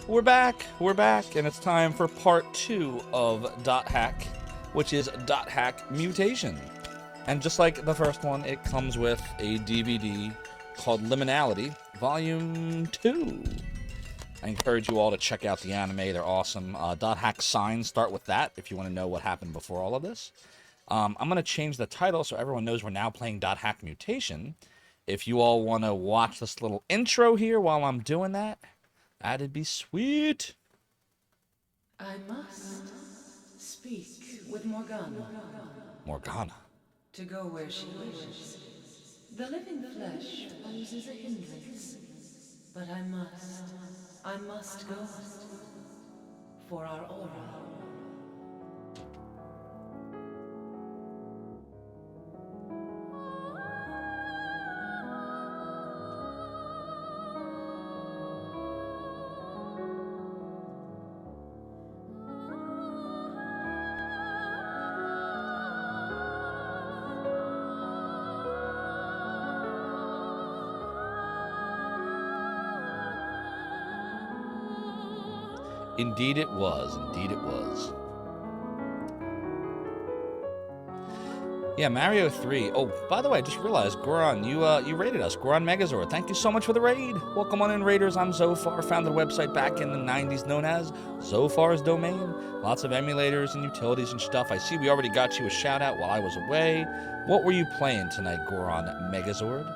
We're back, and it's time for part 2 of Dot Hack, which is Dot Hack Mutation. And just like the first one, it comes with a DVD called Liminality, Volume 2. I encourage you all to check out the anime, they're awesome. Dot Hack signs start with that, if you want to know what happened before all of this. I'm going to change the title so everyone knows we're now playing Dot Hack Mutation. If you all want to watch this little intro here while I'm doing that, that'd be sweet. I must speak with Morgana. Morgana. To go where she wishes. The living flesh poses a hindrance. But I must go. For our aura. Indeed it was. Indeed it was. Yeah, Mario 3. Oh, by the way, I just realized, Goron, you raided us. Goron Megazord, thank you so much for the raid. Welcome on in, raiders. I'm Zophar. Founded a website back in the 90s known as Zophar's Domain. Lots of emulators and utilities and stuff. I see we already got you a shout out while I was away. What were you playing tonight, Goron Megazord?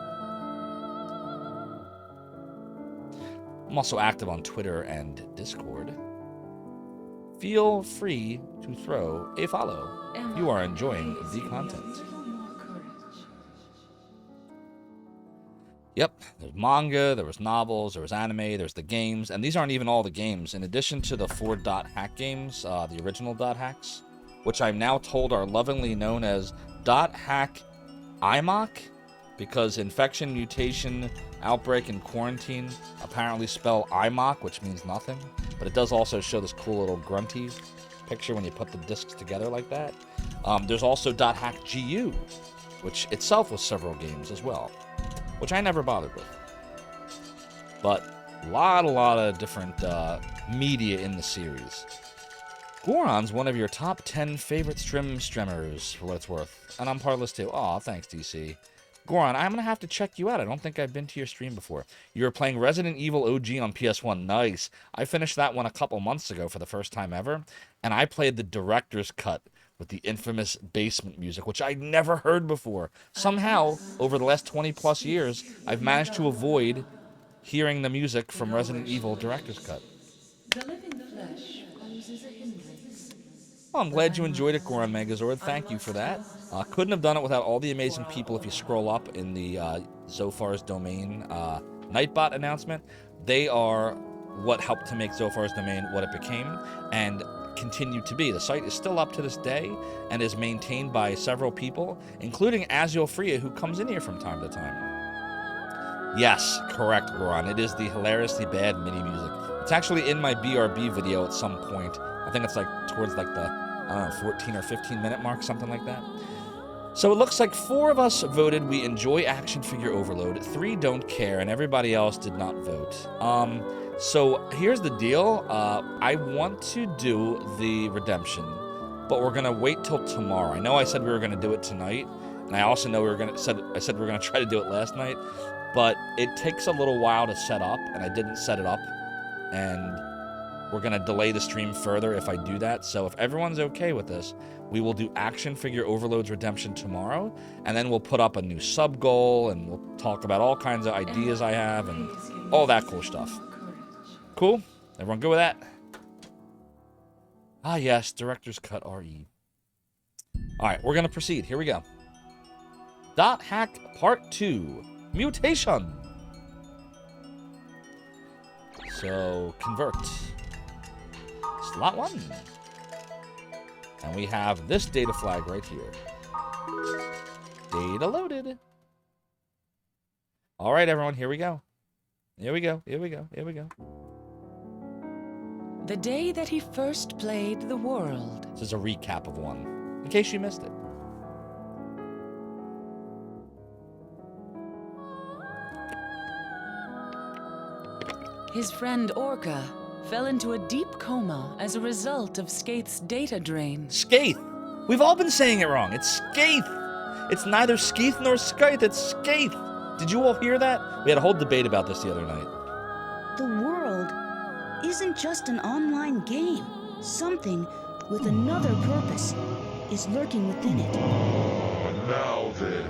I'm also active on Twitter and Discord. Feel free to throw a follow if you are enjoying the content. Yep, there's manga, there was novels, there was anime, there's the games, and these aren't even all the games. In addition to the 4 Dot Hack games, the original Dot Hacks, which I'm now told are lovingly known as Dot Hack IMOC, because infection, mutation, outbreak, and quarantine apparently spell IMOC, which means nothing. But it does also show this cool little grunty picture when you put the discs together like that. There's also Dot Hack GU, which itself was several games as well, which I never bothered with. But a lot of different media in the series. Goron's one of your top 10 favorite streamers, for what it's worth. And I'm part of this too. Aw, thanks, DC. Goron, I'm going to have to check you out. I don't think I've been to your stream before. You were playing Resident Evil OG on PS1. Nice. I finished that one a couple months ago for the first time ever. And I played the director's cut with the infamous basement music, which I'd never heard before. Somehow, over the last 20 plus years, I've managed to avoid hearing the music from Resident Evil director's cut. The living flesh poses a hindrance. Well, I'm glad you enjoyed it, Goron Megazord. Thank you for that. Couldn't have done it without all the amazing people. If you scroll up in the Zophar's Domain Nightbot announcement, they are what helped to make Zophar's Domain what it became and continue to be. The site is still up to this day and is maintained by several people, including Aziel Freya, who comes in here from time to time. Yes, correct, Goron. It is the hilariously bad MIDI music. It's actually in my BRB video at some point. I think it's like towards like the, I don't know, 14 or 15 minute mark, something like that. So it looks like 4 of us voted we enjoy action figure overload, 3 don't care, and everybody else did not vote. So here's the deal. I want to do the redemption, but we're gonna wait till tomorrow. I know I said we were gonna do it tonight, and I also know I said we were gonna try to do it last night, but it takes a little while to set up, and I didn't set it up, and we're going to delay the stream further if I do that. So if everyone's okay with this, we will do Action Figure Overload's Redemption tomorrow, and then we'll put up a new sub goal, and we'll talk about all kinds of ideas I have and all that cool stuff. Cool? Everyone good with that? Ah, yes, Director's Cut RE. All right, we're going to proceed. Here we go. Dot Hack Part 2, Mutation. So, convert. Slot 1. And we have this data flag right here. Data loaded. All right, everyone, here we go. Here we go. The day that he first played the world. This is a recap of one, in case you missed it. His friend Orca fell into a deep coma as a result of Skaith's data drain. Skaith! We've all been saying it wrong. It's Skaith! It's neither Skeith nor Scythe, it's Skaith! Did you all hear that? We had a whole debate about this the other night. The world isn't just an online game. Something with another purpose is lurking within it. And now then,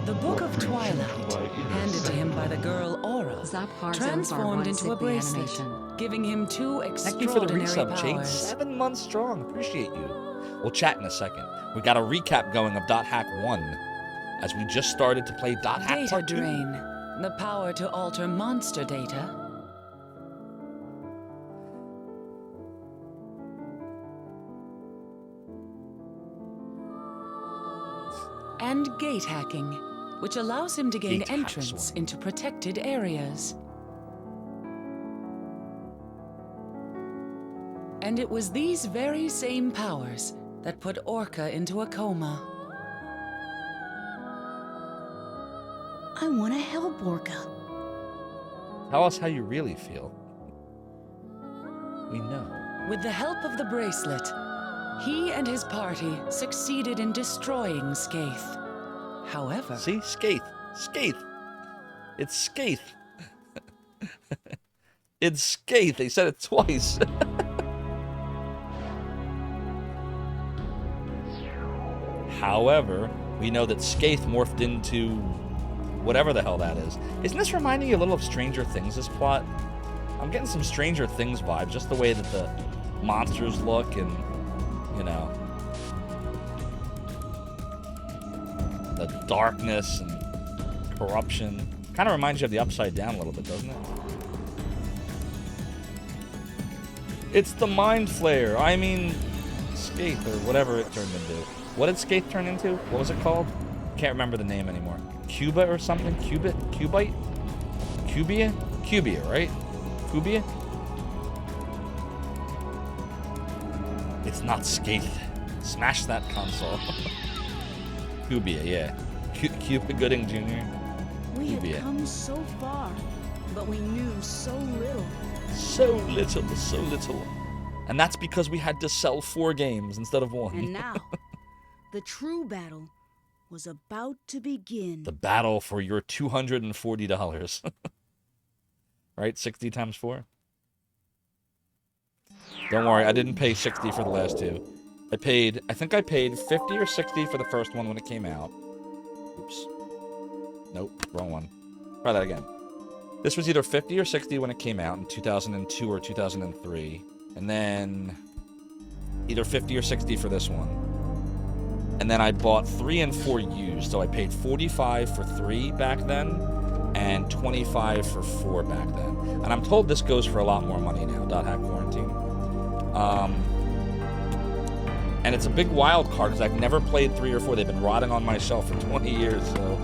The Book of Twilight, handed to him by the girl Aura, Zophar transformed into a bracelet, giving him 2 Thank you for the extraordinary resub, Jade. powers. 7 months strong. Appreciate you. We'll chat in a second. We got a recap going of .hack 1, as we just started to play .hack Data Part 2. drain, the power to alter monster data. And gate hacking, which allows him to gain Gate entrance hacks one. into protected areas. And it was these very same powers that put Orca into a coma. I want to help Orca. Tell us how you really feel. We know. With the help of the bracelet, he and his party succeeded in destroying Skaith. However, See? Skaith. Skaith. It's Skaith. It's Skaith. They said it twice. However, we know that Skaith morphed into whatever the hell that is. Isn't this reminding you a little of Stranger Things, this plot? I'm getting some Stranger Things vibes, just the way that the monsters look and, you know, the darkness and corruption. Kind of reminds you of the Upside Down a little bit, doesn't it? It's the Mind Flayer. I mean, Skaith, or whatever it turned into. What did Skaith turn into? What was it called? Can't remember the name anymore. Cuba or something? Cubit? Cubite? Cubia? Cubia, right? Cubia? It's not Skaith. Smash that console. Cubia, yeah. Cuba Gooding Jr. We Cubia. had come so far, but we knew so little. So little, so little. And that's because we had to sell 4 games instead of 1. And now, the true battle was about to begin. The battle for your $240. Right? 60 times 4? Don't worry, I didn't pay 60 for the last 2. I think I paid 50 or 60 for the first one when it came out. Oops. Nope, wrong one. Try that again. This was either 50 or 60 when it came out in 2002 or 2003. And then either 50 or 60 for this one. And then I bought 3 and 4 used, so I paid 45 for 3 back then, and 25 for 4 back then. And I'm told this goes for a lot more money now, .hack Quarantine. And it's a big wild card, because I've never played 3 or 4. They've been rotting on my shelf for 20 years, so...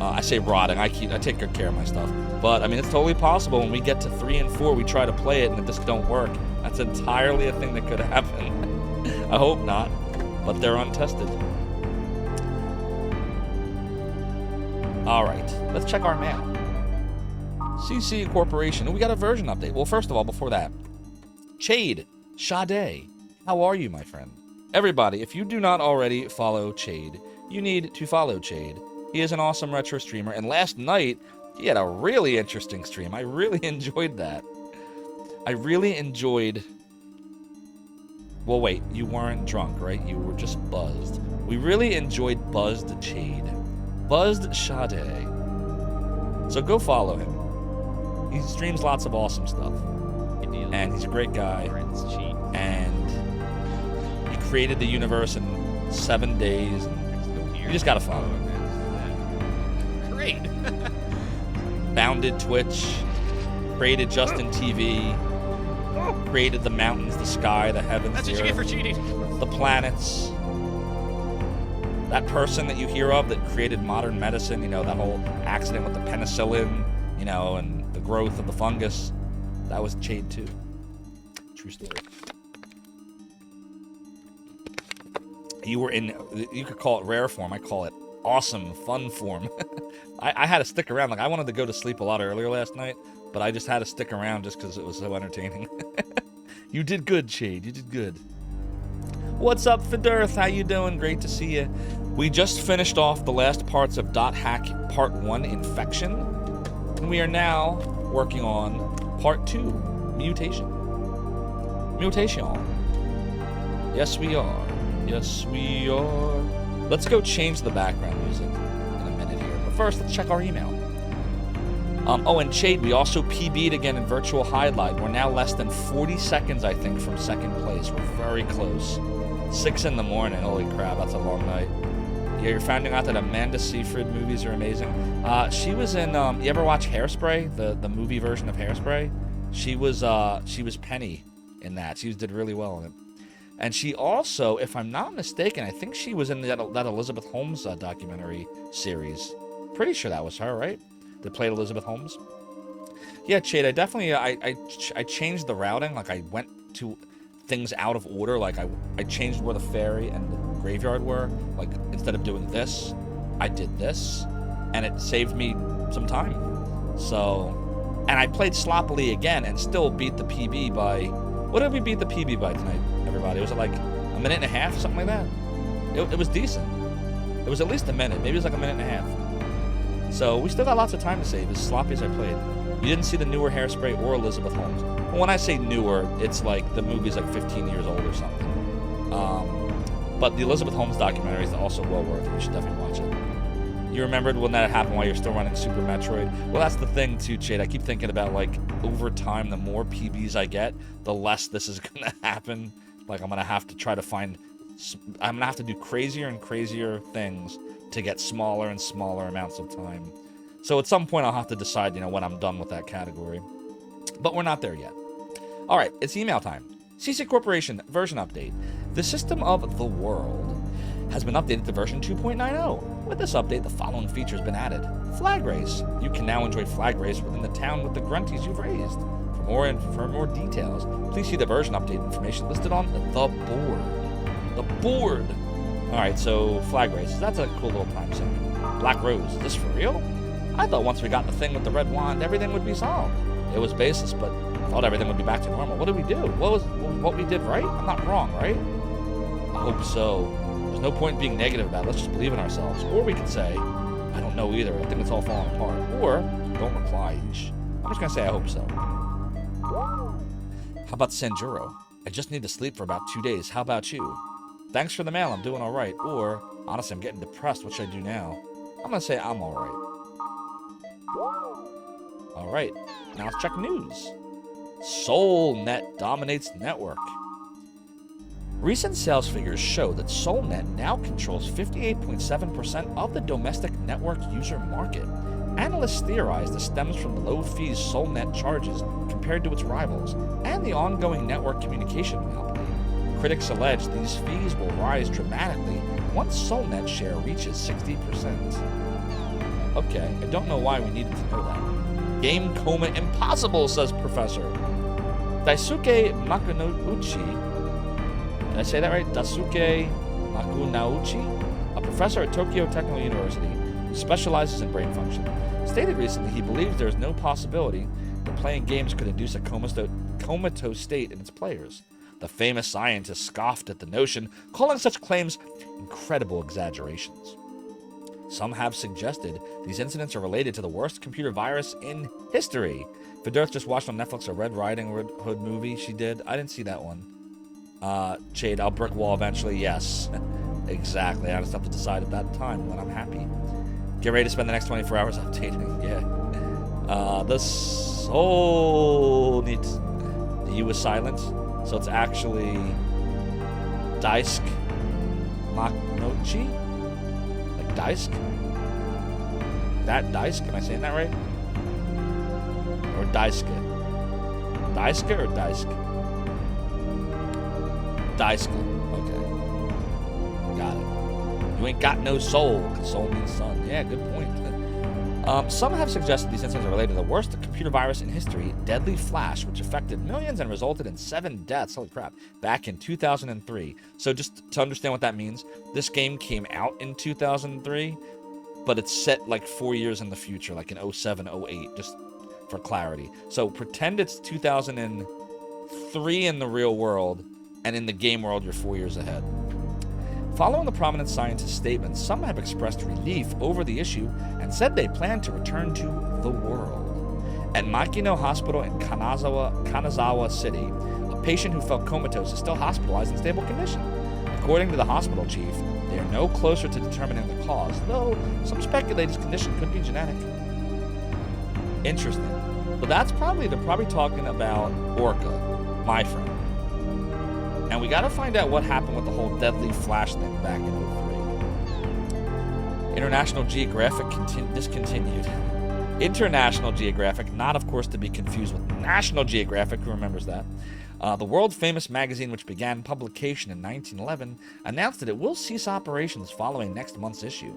I say rotting, I take good care of my stuff. But, I mean, it's totally possible when we get to 3 and 4, we try to play it, and it just don't work. That's entirely a thing that could happen. I hope not. But they're untested. Alright, let's check our mail. CC Corporation. We got a version update. Well, first of all, before that, Chade, Sade, how are you, my friend? Everybody, if you do not already follow Chade, you need to follow Chade. He is an awesome retro streamer, and last night, he had a really interesting stream. I really enjoyed that. I really enjoyed... Well, wait, you weren't drunk, right? You were just buzzed. We really enjoyed Buzzed Chade. Buzzed Sade. So go follow him. He streams lots of awesome stuff. And he's a great guy. And he created the universe in 7 days. And you just gotta follow him. Great. Founded Twitch. Created Justin TV. Created the mountains, the sky, the heavens, That's the what you get for earth, cheating. the planets. That person that you hear of that created modern medicine, you know, that whole accident with the penicillin, you know, and the growth of the fungus, that was Chade too. True story. You were in, you could call it rare form, I call it awesome, fun form. I had to stick around, like I wanted to go to sleep a lot earlier last night, but I just had to stick around just because it was so entertaining. You did good, Shade. You did good. What's up, Fidurth? How you doing? Great to see you. We just finished off the last parts of .hack Part 1, Infection, and we are now working on Part 2, Mutation. Mutation. Yes, we are. Yes, we are. Let's go change the background music in a minute here. But first, let's check our email. Oh, and Shade, we also PB'd again in Virtual Highlight. We're now less than 40 seconds, I think, from second place. We're very close. 6 in the morning. Holy crap, that's a long night. Yeah, you're finding out that Amanda Seyfried movies are amazing. She was in, you ever watch Hairspray? The movie version of Hairspray? She was Penny in that. She did really well in it. And she also, if I'm not mistaken, I think she was in that Elizabeth Holmes documentary series. Pretty sure that was her, right? That played Elizabeth Holmes. Yeah, Chade, I definitely, I changed the routing. Like, I went to things out of order. Like, I changed where the ferry and the graveyard were. Like, instead of doing this, I did this. And it saved me some time. So, and I played sloppily again and still beat the PB by, what did we beat the PB by tonight, everybody? Was it like a minute and a half, something like that? It was decent. It was at least a minute. Maybe it was like a minute and a half. So we still got lots of time to save, as sloppy as I played. You didn't see the newer Hairspray or Elizabeth Holmes. Well, when I say newer, it's like the movie's like 15 years old or something. But the Elizabeth Holmes documentary is also well worth it. You should definitely watch it. You remembered when that happened while you're still running Super Metroid? Well, that's the thing too, Chade. I keep thinking about, like, over time, the more PBs I get, the less this is going to happen. Like, I'm going to have to try to find... I'm going to have to do crazier and crazier things to get smaller and smaller amounts of time. So at some point I'll have to decide, when I'm done with that category. But we're not there yet. All right, it's email time. CC Corporation version update. The system of the world has been updated to version 2.90. With this update, the following feature has been added. Flag race. You can now enjoy flag race within the town with the grunties you've raised. For more details, please see the version update information listed on the board. The board. All right, so flag races. That's a cool little time segment. Black Rose. Is this for real? I thought once we got the thing with the red wand, everything would be solved. It was baseless, but I thought everything would be back to normal. What did we do? What we did right? I'm not wrong, right? I hope so. There's no point in being negative about it. Let's just believe in ourselves. Or we could say, I don't know either. I think it's all falling apart. Or don't reply. I'm just gonna say I hope so. How about Sanjuro? I just need to sleep for about 2 days. How about you? Thanks for the mail, I'm doing all right. Or, honestly, I'm getting depressed. What should I do now? I'm going to say I'm all right. All right, now let's check news. SoulNet dominates network. Recent sales figures show that SoulNet now controls 58.7% of the domestic network user market. Analysts theorize this stems from the low fees SoulNet charges compared to its rivals, and the ongoing network communication monopoly. Critics allege these fees will rise dramatically once SoulNet's share reaches 60%. Okay, I don't know why we needed to know that. Game coma impossible, says Professor. Daisuke Makunouchi, did I say that right? Daisuke Makunouchi, a professor at Tokyo Technical University who specializes in brain function, stated recently he believes there is no possibility that playing games could induce a comatose state in its players. The famous scientist scoffed at the notion, calling such claims incredible exaggerations. Some have suggested these incidents are related to the worst computer virus in history. Fidurth just watched on Netflix a Red Riding Hood movie she did. I didn't see that one. Jade, I'll brick wall eventually. Yes, exactly. I just have to decide at that time when I'm happy. Get ready to spend the next 24 hours updating. Yeah. The soul needs... The U is silent. So it's actually Daisk Maknochi? Like Daisk? That Daisk? Am I saying that right? Or Daiske? Daiske or Daisk? Daiske. Okay. Got it. You ain't got no soul, because soul means son. Yeah, good point. Some have suggested these incidents are related to the worst computer virus in history, Deadly Flash, which affected millions and resulted in 7 deaths, holy crap, back in 2003. So just to understand what that means, this game came out in 2003, but it's set like 4 years in the future, like in 07, 08, just for clarity. So pretend it's 2003 in the real world, and in the game world, you're 4 years ahead. Following the prominent scientist's statements, some have expressed relief over the issue and said they plan to return to the world. At Makino Hospital in Kanazawa City, a patient who felt comatose is still hospitalized in stable condition. According to the hospital chief, they are no closer to determining the cause, though some speculate his condition could be genetic. Interesting. But they're probably talking about Orca, my friend. And we gotta find out what happened with the whole deadly flash thing back in 03. International Geographic discontinued. International Geographic, not of course to be confused with National Geographic, who remembers that? The world-famous magazine, which began publication in 1911, announced that it will cease operations following next month's issue.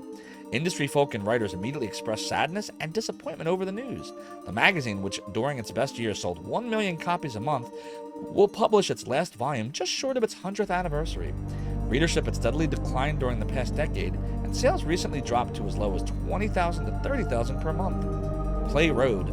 Industry folk and writers immediately expressed sadness and disappointment over the news. The magazine, which during its best years sold 1 million copies a month, will publish its last volume just short of its 100th anniversary. Readership had steadily declined during the past decade, and sales recently dropped to as low as 20,000 to 30,000 per month. Play Road,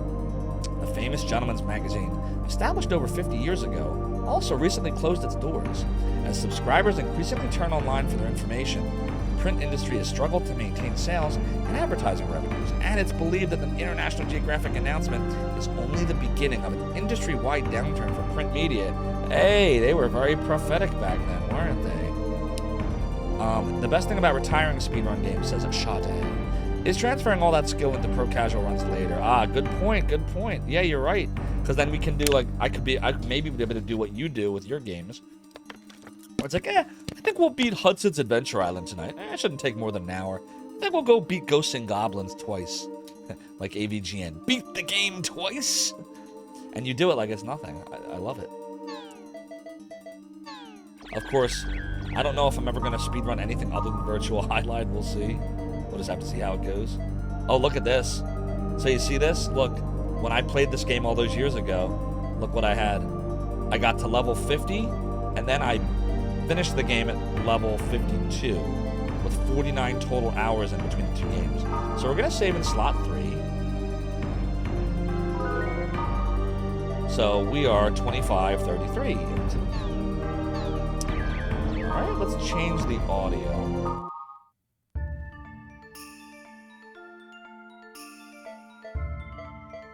the famous gentleman's magazine, established over 50 years ago, also recently closed its doors. As subscribers increasingly turn online for their information, the print industry has struggled to maintain sales and advertising revenues, and it's believed that the International Geographic announcement is only the beginning of an industry-wide downturn for print media. Hey, they were very prophetic back then, weren't they? The best thing about retiring speedrun games, says Shade, is transferring all that skill into pro casual runs later. Good point. Yeah, you're right. Because then we can do, like, I maybe be able to do what you do with your games. Where it's like, I think we'll beat Hudson's Adventure Island tonight. It shouldn't take more than an hour. I think we'll go beat Ghosts and Goblins twice. Like AVGN. Beat the game twice! And you do it like it's nothing. I love it. Of course, I don't know if I'm ever going to speedrun anything other than Virtual Highlight. We'll see. We'll just have to see how it goes. Oh, look at this. So you see this? Look, when I played this game all those years ago, look what I had. I got to level 50, and then I finished the game at level 52 with 49 total hours in between the two games. So we're going to save in slot 3. So we are 25:33 into the game. Alright, let's change the audio.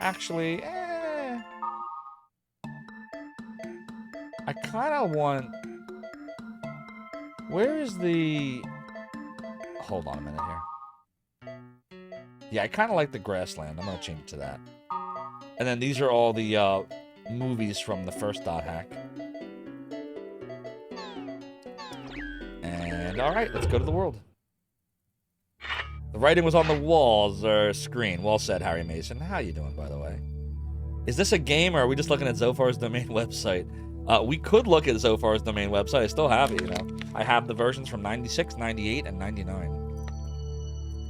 Actually, I kind of want... Where is the... Hold on a minute here. Yeah, I kind of like the grassland. I'm going to change it to that. And then these are all the movies from the first Dot Hack. And alright, let's go to the world. The writing was on the walls or screen. Well said, Harry Mason. How you doing, by the way? Is this a game, or are we just looking at Zophar's domain website? We could look at Zophar's domain website. I still have it, you know. I have the versions from 96, 98, and 99.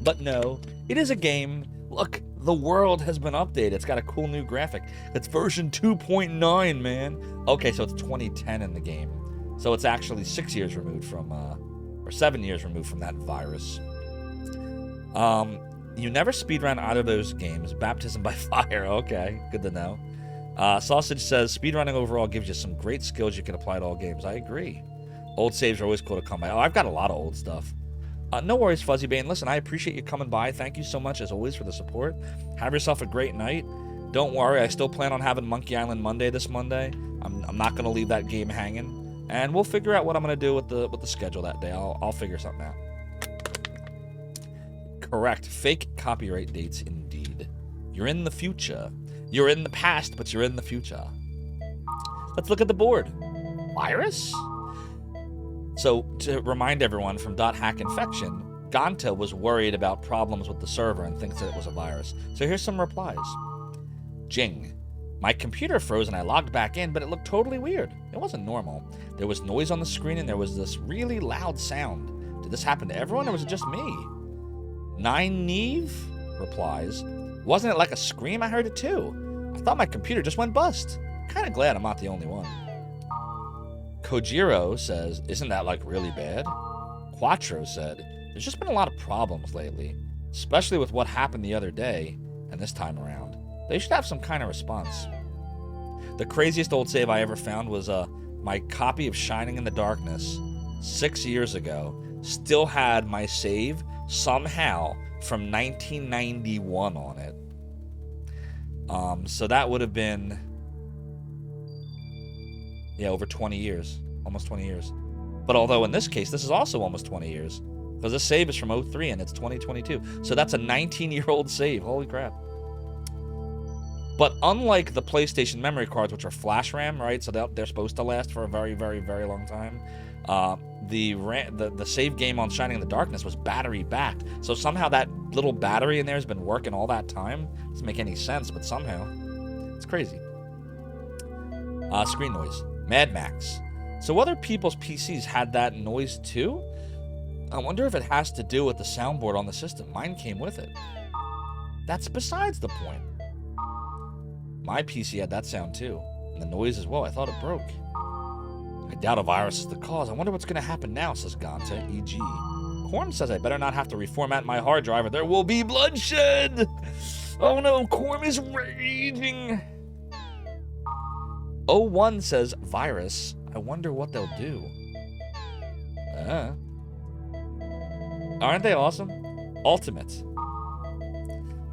But no, it is a game. Look, the world has been updated. It's got a cool new graphic. It's version 2.9, man. Okay, so it's 2010 in the game. So it's actually 6 years removed from, or 7 years removed from that virus. You never speedrun either of those games. Baptism by fire. Okay, good to know. Sausage says, speedrunning overall gives you some great skills you can apply to all games. I agree. Old saves are always cool to come by. Oh, I've got a lot of old stuff. No worries, Fuzzy Bane. Listen, I appreciate you coming by. Thank you so much, as always, for the support. Have yourself a great night. Don't worry, I still plan on having Monkey Island Monday this Monday. I'm not going to leave that game hanging. And we'll figure out what I'm going to do with the schedule that day. I'll figure something out. Correct. Fake copyright dates, indeed. You're in the future. You're in the past, but you're in the future. Let's look at the board. Virus? So, to remind everyone from .hack infection, Ganta was worried about problems with the server and thinks that it was a virus. So here's some replies. Jing. My computer froze and I logged back in, but it looked totally weird. It wasn't normal. There was noise on the screen and there was this really loud sound. Did this happen to everyone or was it just me? Nine Neve replies, wasn't it like a scream? I heard it too. I thought my computer just went bust. Kinda glad I'm not the only one. Kojiro says, isn't that like really bad? Quattro said, there's just been a lot of problems lately, especially with what happened the other day and this time around. They should have some kind of response. The craziest old save I ever found was my copy of Shining in the Darkness 6 years ago. Still had my save somehow from 1991 on it. So that would have been, yeah, over 20 years. Almost 20 years. But although in this case, this is also almost 20 years. Because this save is from 03 and it's 2022. So that's a 19-year-old save. Holy crap. But unlike the PlayStation memory cards, which are flash RAM, right? So they're supposed to last for a very, very, very long time. The save game on Shining in the Darkness was battery backed. So somehow that little battery in there has been working all that time. Doesn't make any sense, but somehow. It's crazy. Screen noise. Mad Max. So other people's PCs had that noise too? I wonder if it has to do with the soundboard on the system. Mine came with it. That's besides the point. My PC had that sound too. And the noise as well. I thought it broke. I doubt a virus is the cause. I wonder what's going to happen now, says Ganta, e.g. Corm says I better not have to reformat my hard drive or there will be bloodshed! Oh no, Corm is raging! 01 says, virus, I wonder what they'll do. Aren't they awesome? Ultimate.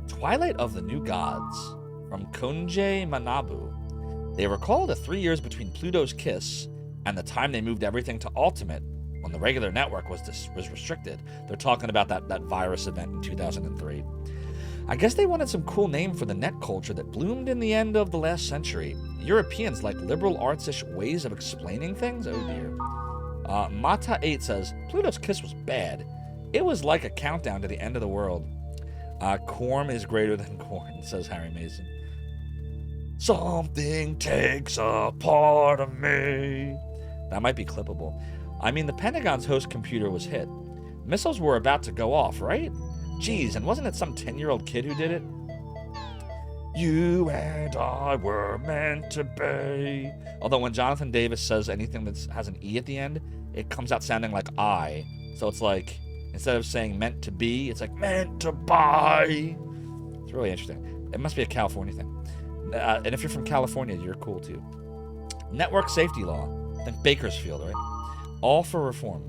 Twilight of the New Gods, from Konjei Manabu. They recall the 3 years between Pluto's kiss and the time they moved everything to Ultimate when the regular network was restricted. They're talking about that virus event in 2003. I guess they wanted some cool name for the net culture that bloomed in the end of the last century. Europeans like liberal arts-ish ways of explaining things? Oh dear. Mata8 says, Pluto's kiss was bad. It was like a countdown to the end of the world. Corm is greater than corn, says Harry Mason. Something takes a part of me. That might be clippable. I mean, the Pentagon's host computer was hit. Missiles were about to go off, right? Geez, and wasn't it some 10-year-old kid who did it? You and I were meant to be. Although when Jonathan Davis says anything that has an E at the end, it comes out sounding like I. So it's like, instead of saying meant to be, it's like meant to buy. It's really interesting. It must be a California thing. And if you're from California, you're cool too. Network safety law. Think Bakersfield, right? All for reform.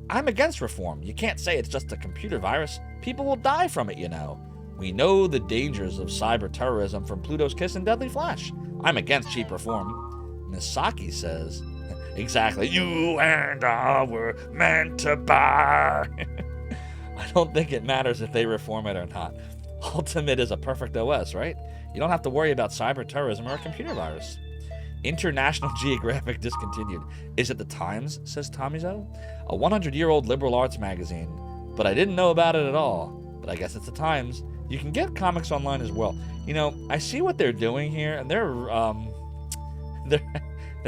I'm against reform. You can't say it's just a computer virus. People will die from it, you know. We know the dangers of cyber terrorism from Pluto's kiss and Deadly Flash. I'm against cheap reform. Misaki says, exactly, you and I were meant to buy. I don't think it matters if they reform it or not. Ultimate is a perfect OS, right? You don't have to worry about cyber terrorism or a computer virus. International Geographic discontinued. Is it the Times, says Tomizo? A 100-year-old liberal arts magazine. But I didn't know about it at all. But I guess it's the Times. You can get comics online as well. You know, I see what they're doing here, and they're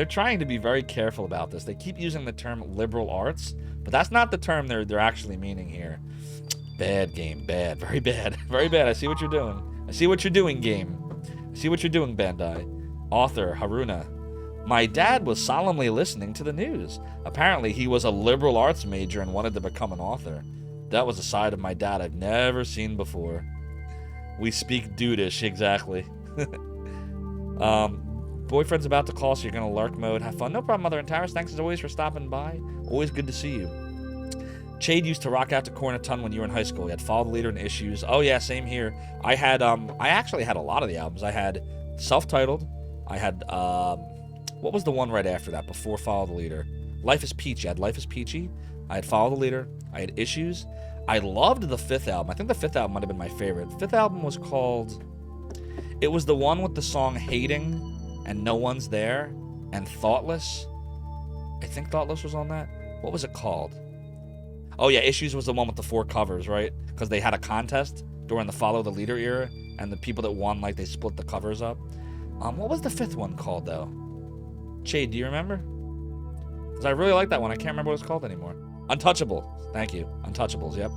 trying to be very careful about this. They keep using the term liberal arts, but that's not the term they're actually meaning here. Bad game, bad, very bad, very bad. I see what you're doing. I see what you're doing, game. I see what you're doing, Bandai. Author Haruna. My dad was solemnly listening to the news. Apparently, he was a liberal arts major and wanted to become an author. That was a side of my dad I've never seen before. We speak dudeish, exactly. Boyfriend's about to call, so you're gonna lurk mode. Have fun. No problem, Mother and Taris. Thanks as always for stopping by. Always good to see you. Chade used to rock out to Corn a ton when you were in high school. He had Follow the Leader and Issues. Oh yeah, same here. I had I actually had a lot of the albums. I had Self-Titled. I had what was the one right after that, before Follow the Leader? Life is Peachy. I had Life is Peachy. I had Follow the Leader. I had Issues. I loved the fifth album. I think the fifth album might have been my favorite. The fifth album was called, it was the one with the song Hating and No One's There and Thoughtless. I think Thoughtless was on that. What was it called? Oh yeah, Issues was the one with the 4 covers, right? Because they had a contest during the Follow the Leader era, and the people that won, like, they split the covers up. What was the fifth one called, though? Chade, do you remember? Because I really like that one. I can't remember what it's called anymore. Untouchable. Thank you. Untouchables, yep.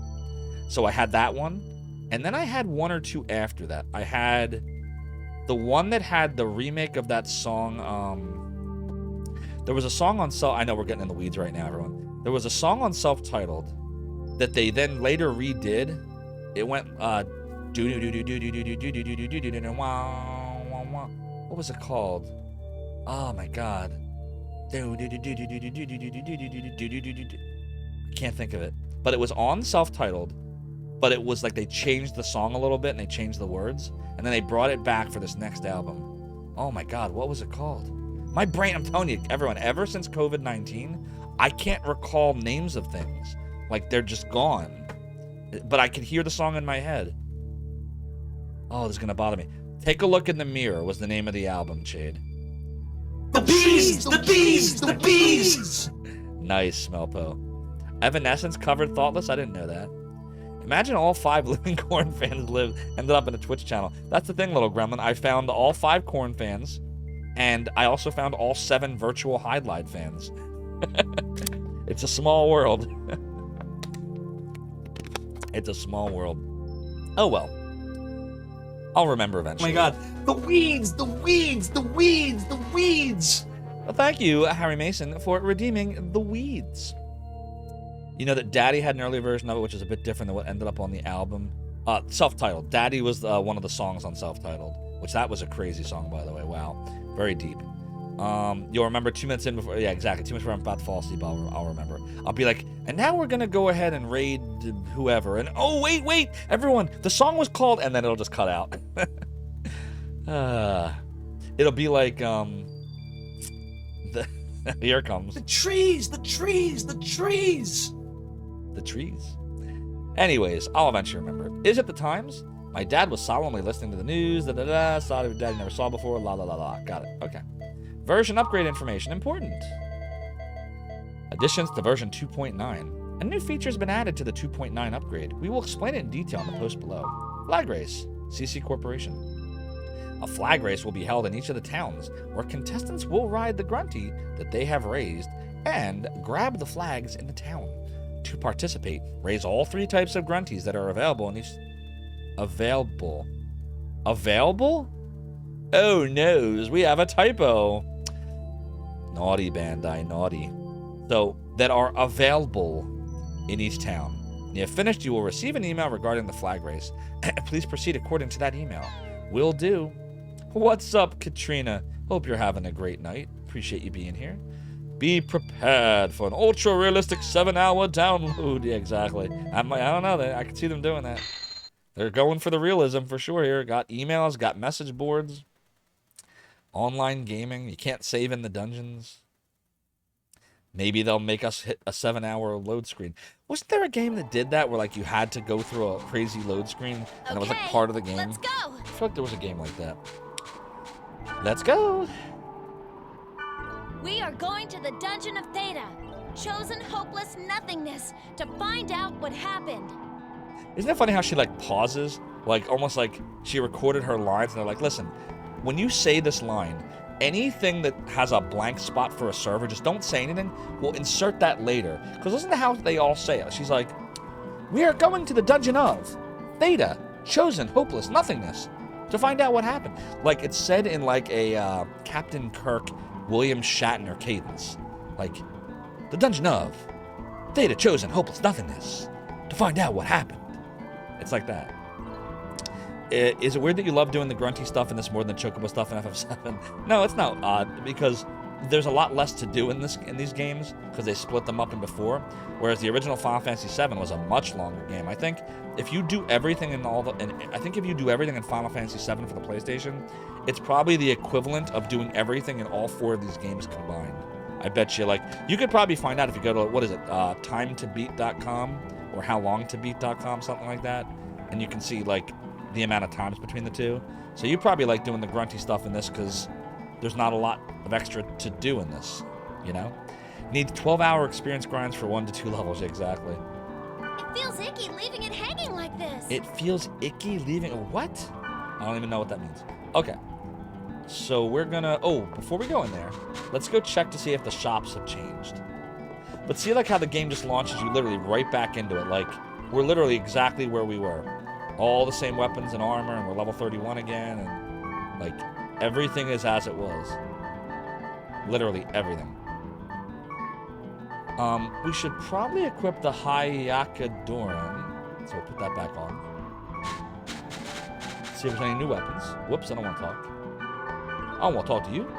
So I had that one. And then I had one or two after that. I had the one that had the remake of that song. There was a song on I know we're getting in the weeds right now, everyone. There was a song on Self-Titled that they then later redid. It went What was it called? Oh my god. I can't think of it. But it was on self-titled, but it was like they changed the song a little bit and they changed the words, and then they brought it back for this next album. Oh my god, what was it called? My brain, I'm telling you, everyone, ever since COVID-19, I can't recall names of things. Like, they're just gone. But I can hear the song in my head. Oh, this is gonna bother me. Take a Look in the Mirror was the name of the album, Chade. The bees! The bees! The bees! Nice, Smelpo. Evanescence covered Thoughtless? I didn't know that. Imagine all 5 Living Korn fans ended up in a Twitch channel. That's the thing, little gremlin. I found all 5 Korn fans, and I also found all 7 virtual Highlight fans. It's a small world. It's a small world. Oh well. I'll remember eventually. Oh my god. The weeds! The weeds! The weeds! The weeds! Well, thank you, Harry Mason, for redeeming the weeds. You know that Daddy had an early version of it, which is a bit different than what ended up on the album. Self-titled. Daddy was one of the songs on self-titled, which that was a crazy song, by the way. Wow. Very deep. You'll remember 2 minutes in before, yeah, exactly. 2 minutes before I'm about to fall asleep, I'll remember. I'll be like, and now we're gonna go ahead and raid whoever. And oh, wait, everyone, the song was called, and then it'll just cut out. It'll be like, here it comes. The trees! The trees! The trees! The trees. Anyways, I'll eventually remember. Is it the Times? My dad was solemnly listening to the news, saw it dad he never saw before, la la la la. Got it, okay. Version upgrade information, important. Additions to version 2.9. A new feature has been added to the 2.9 upgrade. We will explain it in detail in the post below. Flag race, CC Corporation. A flag race will be held in each of the towns, where contestants will ride the grunty that they have raised and grab the flags in the town. To participate, raise all 3 types of grunties that are available in each... Available? Oh no, we have a typo. Naughty, Bandai, naughty. So, that are available in each town. When you have finished, you will receive an email regarding the flag race. Please proceed according to that email. Will do. What's up, Katrina? Hope you're having a great night. Appreciate you being here. Be prepared for an ultra-realistic 7-hour download. Yeah, exactly. I don't know. I can see them doing that. They're going for the realism for sure here. Got emails, got message boards. Online gaming. You can't save in the dungeons. Maybe they'll make us hit a 7-hour load screen. Wasn't there a game that did that where like you had to go through a crazy load screen and it was like part of the game? Let's go. I feel like there was a game like that. Let's go. We are going to the Dungeon of Theta, chosen hopeless nothingness, to find out what happened. Isn't it funny how she like pauses, like almost like she recorded her lines and they're like, listen, when you say this line, anything that has a blank spot for a server, just don't say anything. We'll insert that later. Because listen to how they all say it. She's like, we are going to the Dungeon of Theta, chosen hopeless nothingness, to find out what happened. Like it's said in like a Captain Kirk, William Shatner cadence. Like, the Dungeon of Theta, chosen hopeless nothingness, to find out what happened. It's like that. Is it weird that you love doing the grunty stuff in this more than the Chocobo stuff in FF7? No, it's not odd, because there's a lot less to do in these games, because they split them up into 4, whereas the original Final Fantasy VII was a much longer game. I think if you do everything in if you do everything in Final Fantasy VII for the PlayStation, it's probably the equivalent of doing everything in all 4 of these games combined. I bet you, like, you could probably find out if you go to, what is it, timetobeat.com or howlongtobeat.com, something like that, and you can see, like, the amount of times between the 2. So you probably like doing the grunty stuff in this because there's not a lot of extra to do in this, you know? Need 12-hour experience grinds for 1 to 2 levels, exactly. It feels icky leaving it hanging like this. It feels icky leaving, what? I don't even know what that means. Okay. So we're gonna, before we go in there, let's go check to see if the shops have changed. But see like how the game just launches you literally right back into it. Like, we're literally exactly where we were. All the same weapons and armor, and we're level 31 again, and like everything is as it was. Literally everything. We should probably equip the Hayakadoran, so we'll put that back on. See if there's any new weapons. Whoops, I don't want to talk. I don't want to talk to you.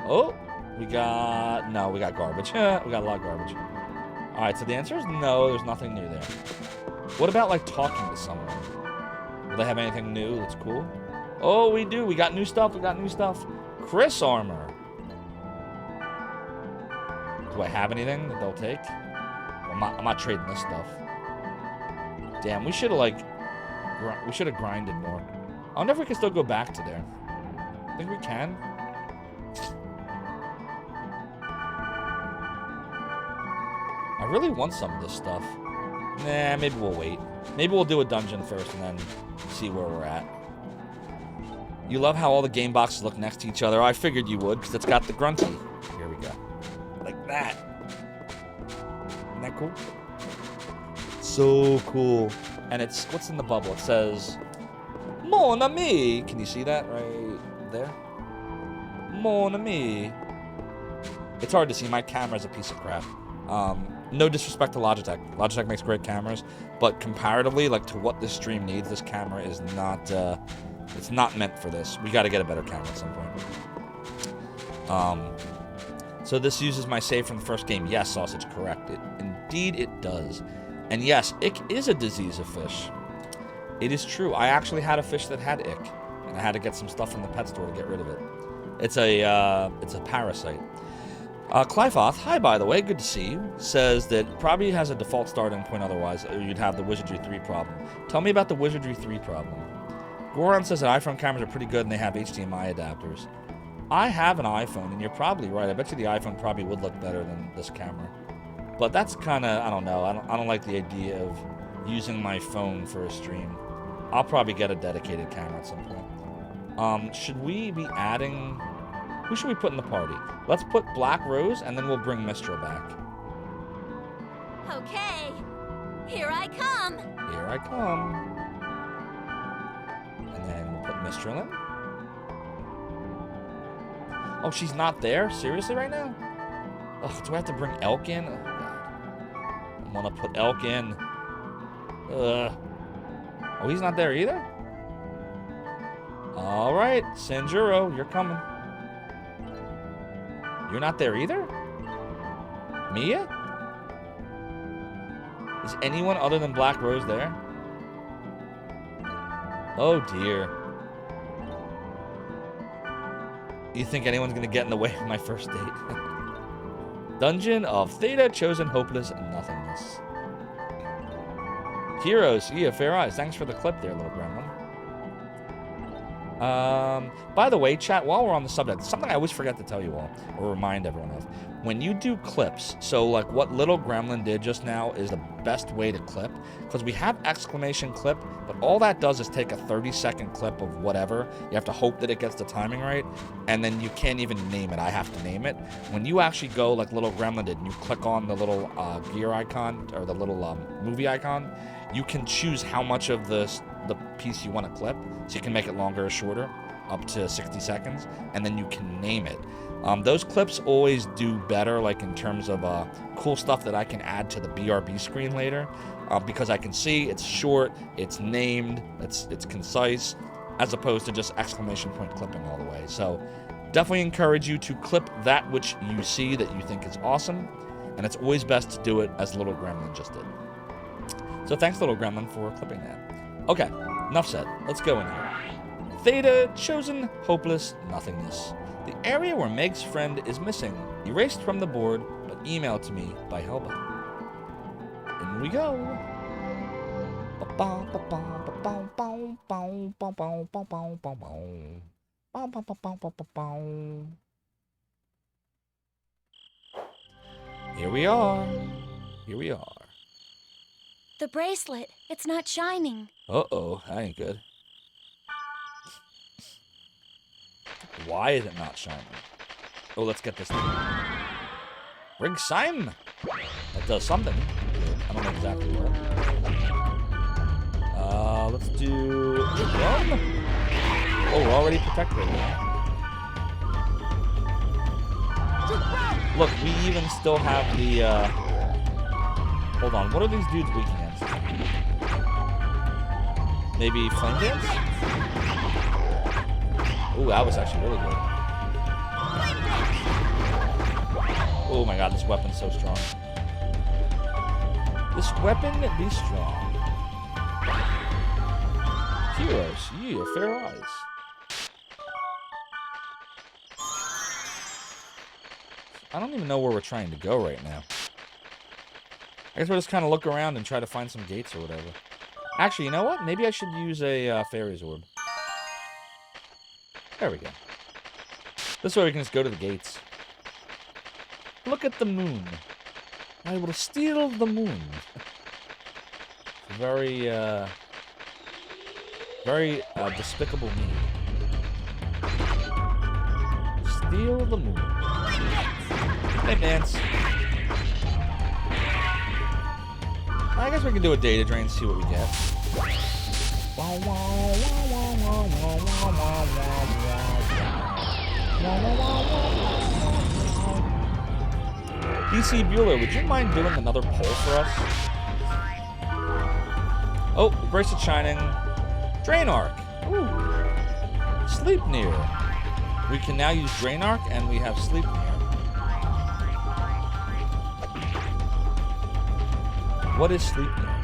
Oh, we got garbage. We got a lot of garbage. All right, so the answer is no, there's nothing new there. What about, like, talking to someone? Will they have anything new that's cool? Oh, we do. We got new stuff. Chris armor. Do I have anything that they'll take? I'm not trading this stuff. Damn, we should have, like, grinded more. I wonder if we can still go back to there. I think we can. I really want some of this stuff. Nah, maybe we'll wait. Maybe we'll do a dungeon first and then see where we're at. You love how all the game boxes look next to each other. I figured you would, because it's got the grunty. Here we go. Like that. Isn't that cool? So cool. And it's, what's in the bubble? It says, Mon ami. Can you see that right there? Mon ami. It's hard to see. My camera's a piece of crap. No disrespect to Logitech. Logitech makes great cameras, but comparatively, like, to what this stream needs, this camera is not, it's not meant for this. We got to get a better camera at some point. So this uses my save from the first game. Yes, Sausage, correct. Indeed it does. And yes, ick is a disease of fish. It is true. I actually had a fish that had ick, and I had to get some stuff from the pet store to get rid of it. It's a parasite. Clifoth, hi by the way, good to see you, says that probably has a default starting point otherwise, or you'd have the Wizardry 3 problem. Tell me about the Wizardry 3 problem. Goron says that iPhone cameras are pretty good and they have HDMI adapters. I have an iPhone, and you're probably right. I bet you the iPhone probably would look better than this camera. But that's kind of, I don't know, I don't like the idea of using my phone for a stream. I'll probably get a dedicated camera at some point. Should we be adding... Who should we put in the party? Let's put Black Rose, and then we'll bring Mistral back. Okay, here I come. Here I come. And then we'll put Mistral in. Oh, she's not there? Seriously right now? Ugh, do I have to bring Elk in? Oh, God. I'm gonna put Elk in. Ugh. Oh, he's not there either? All right, Sanjuro, you're coming. You're not there either? Mia? Is anyone other than Black Rose there? Oh dear. You think anyone's gonna get in the way of my first date? Dungeon of Theta, Chosen Hopeless Nothingness. Heroes, yeah, Fair Eyes. Thanks for the clip there, little gremlin. By the way, chat, while we're on the subject, something I always forget to tell you all, or remind everyone of. When you do clips, so like what Little Gremlin did just now is the best way to clip, because we have exclamation clip, but all that does is take a 30-second clip of whatever. You have to hope that it gets the timing right, and then you can't even name it. I have to name it. When you actually go like Little Gremlin did, and you click on the little gear icon, or the little movie icon, you can choose how much of the piece you want to clip, so you can make it longer or shorter, up to 60 seconds, and then you can name it. Those clips always do better, like in terms of cool stuff that I can add to the BRB screen later, because I can see it's short, it's named, it's concise, as opposed to just exclamation point clipping all the way. So definitely encourage you to clip that which you see that you think is awesome, and it's always best to do it as Little Gremlin just did. So thanks, Little Gremlin, for clipping that. Okay, enough said. Let's go in here. Theta, Chosen Hopeless Nothingness. The area where Meg's friend is missing. Erased from the board, but emailed to me by Helba. In we go. Here we are. Here we are. The bracelet, it's not shining. Uh-oh, that ain't good. Why is it not shining? Oh, let's get this thing. Ring Simon! That does something. I don't know exactly what. Let's do the drum. Oh, we're already protected. Look, we even still have the, Hold on, what are these dudes weak against? Maybe Flame Dance? Ooh, that was actually really good. Oh my god, this weapon's so strong. This weapon be strong. Heroes, you have fair eyes. I don't even know where we're trying to go right now. I guess we'll just kind of look around and try to find some gates or whatever. Actually, you know what? Maybe I should use a fairy's orb. There we go. This way we can just go to the gates. Look at the moon. I will steal the moon. Very despicable me. Steal the moon. Hey, Dance. I guess we can do a data drain, see what we get. DC Bueller, would you mind doing another poll for us? Oh, Bracelet Shining. Drain Arc. Ooh. Sleep Near. We can now use Drain Arc, and we have Sleep Near. What is Sleep Near?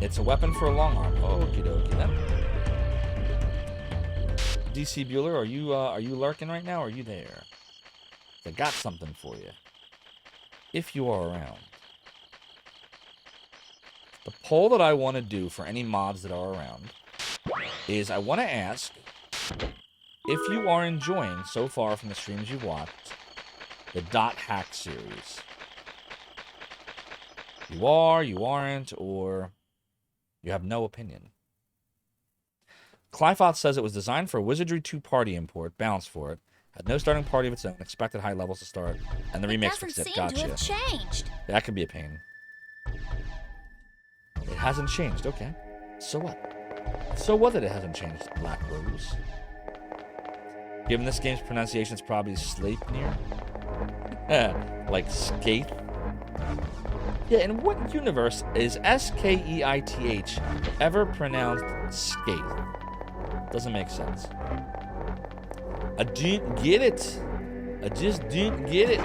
It's a weapon for a long arm. Okie dokie then. DC Bueller, are you lurking right now? Or are you there? I got something for you. If you are around. The poll that I want to do for any mods that are around is I want to ask if you are enjoying so far from the streams you've watched the Dot Hack series. You are, you aren't, or you have no opinion. Clyfoth says it was designed for a Wizardry 2 party import, balanced for it, had no starting party of its own, expected high levels to start, and the remix fixed it. Gotcha. To have changed. That could be a pain. It hasn't changed, okay. So what? So what that it hasn't changed, Black Rose? Given this game's pronunciation, it's probably Sleep Near. Like Skaith. Yeah, in what universe is S-K-E-I-T-H ever pronounced Skaith? Doesn't make sense. I didn't get it. I just didn't get it.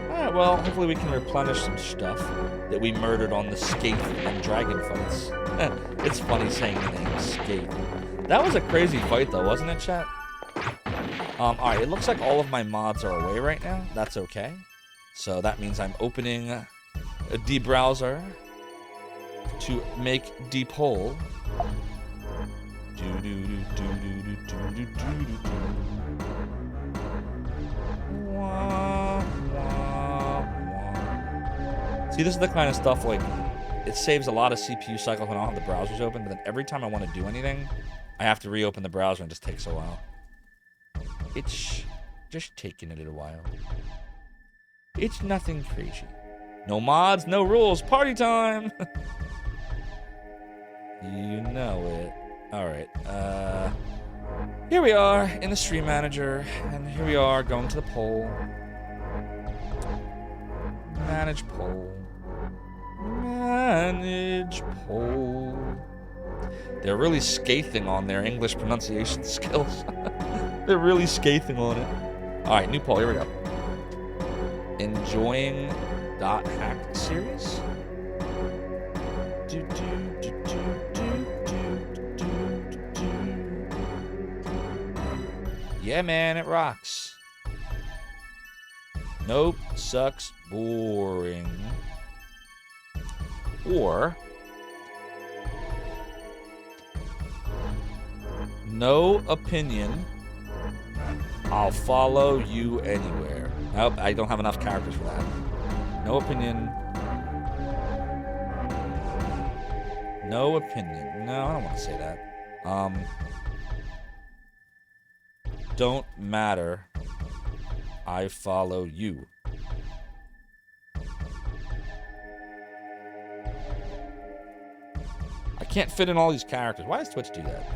Alright, well, hopefully we can replenish some stuff that we murdered on the Skaith and Dragon fights. It's funny saying the name Skaith. That was a crazy fight though, wasn't it, chat? Alright, it looks like all of my mods are away right now. That's okay. So that means I'm opening the browser to make the poll. See, this is the kind of stuff, like, it saves a lot of CPU cycles when I don't have the browsers open, but then every time I want to do anything, I have to reopen the browser and it just takes a while. It's just taking a little while. It's nothing crazy. No mods, no rules, party time! You know it. Alright, here we are in the stream manager, and here we are going to the poll. Manage poll. Manage poll. They're really scathing on their English pronunciation skills. They're really scathing on it. Alright, new poll, here we go. Enjoying Dot Hack series? Yeah, man, it rocks. Nope, sucks, boring. Or no opinion. I'll follow you anywhere. Nope, I don't have enough characters for that. No opinion. No opinion. No, I don't want to say that. Don't matter. I follow you. I can't fit in all these characters. Why does Twitch do that?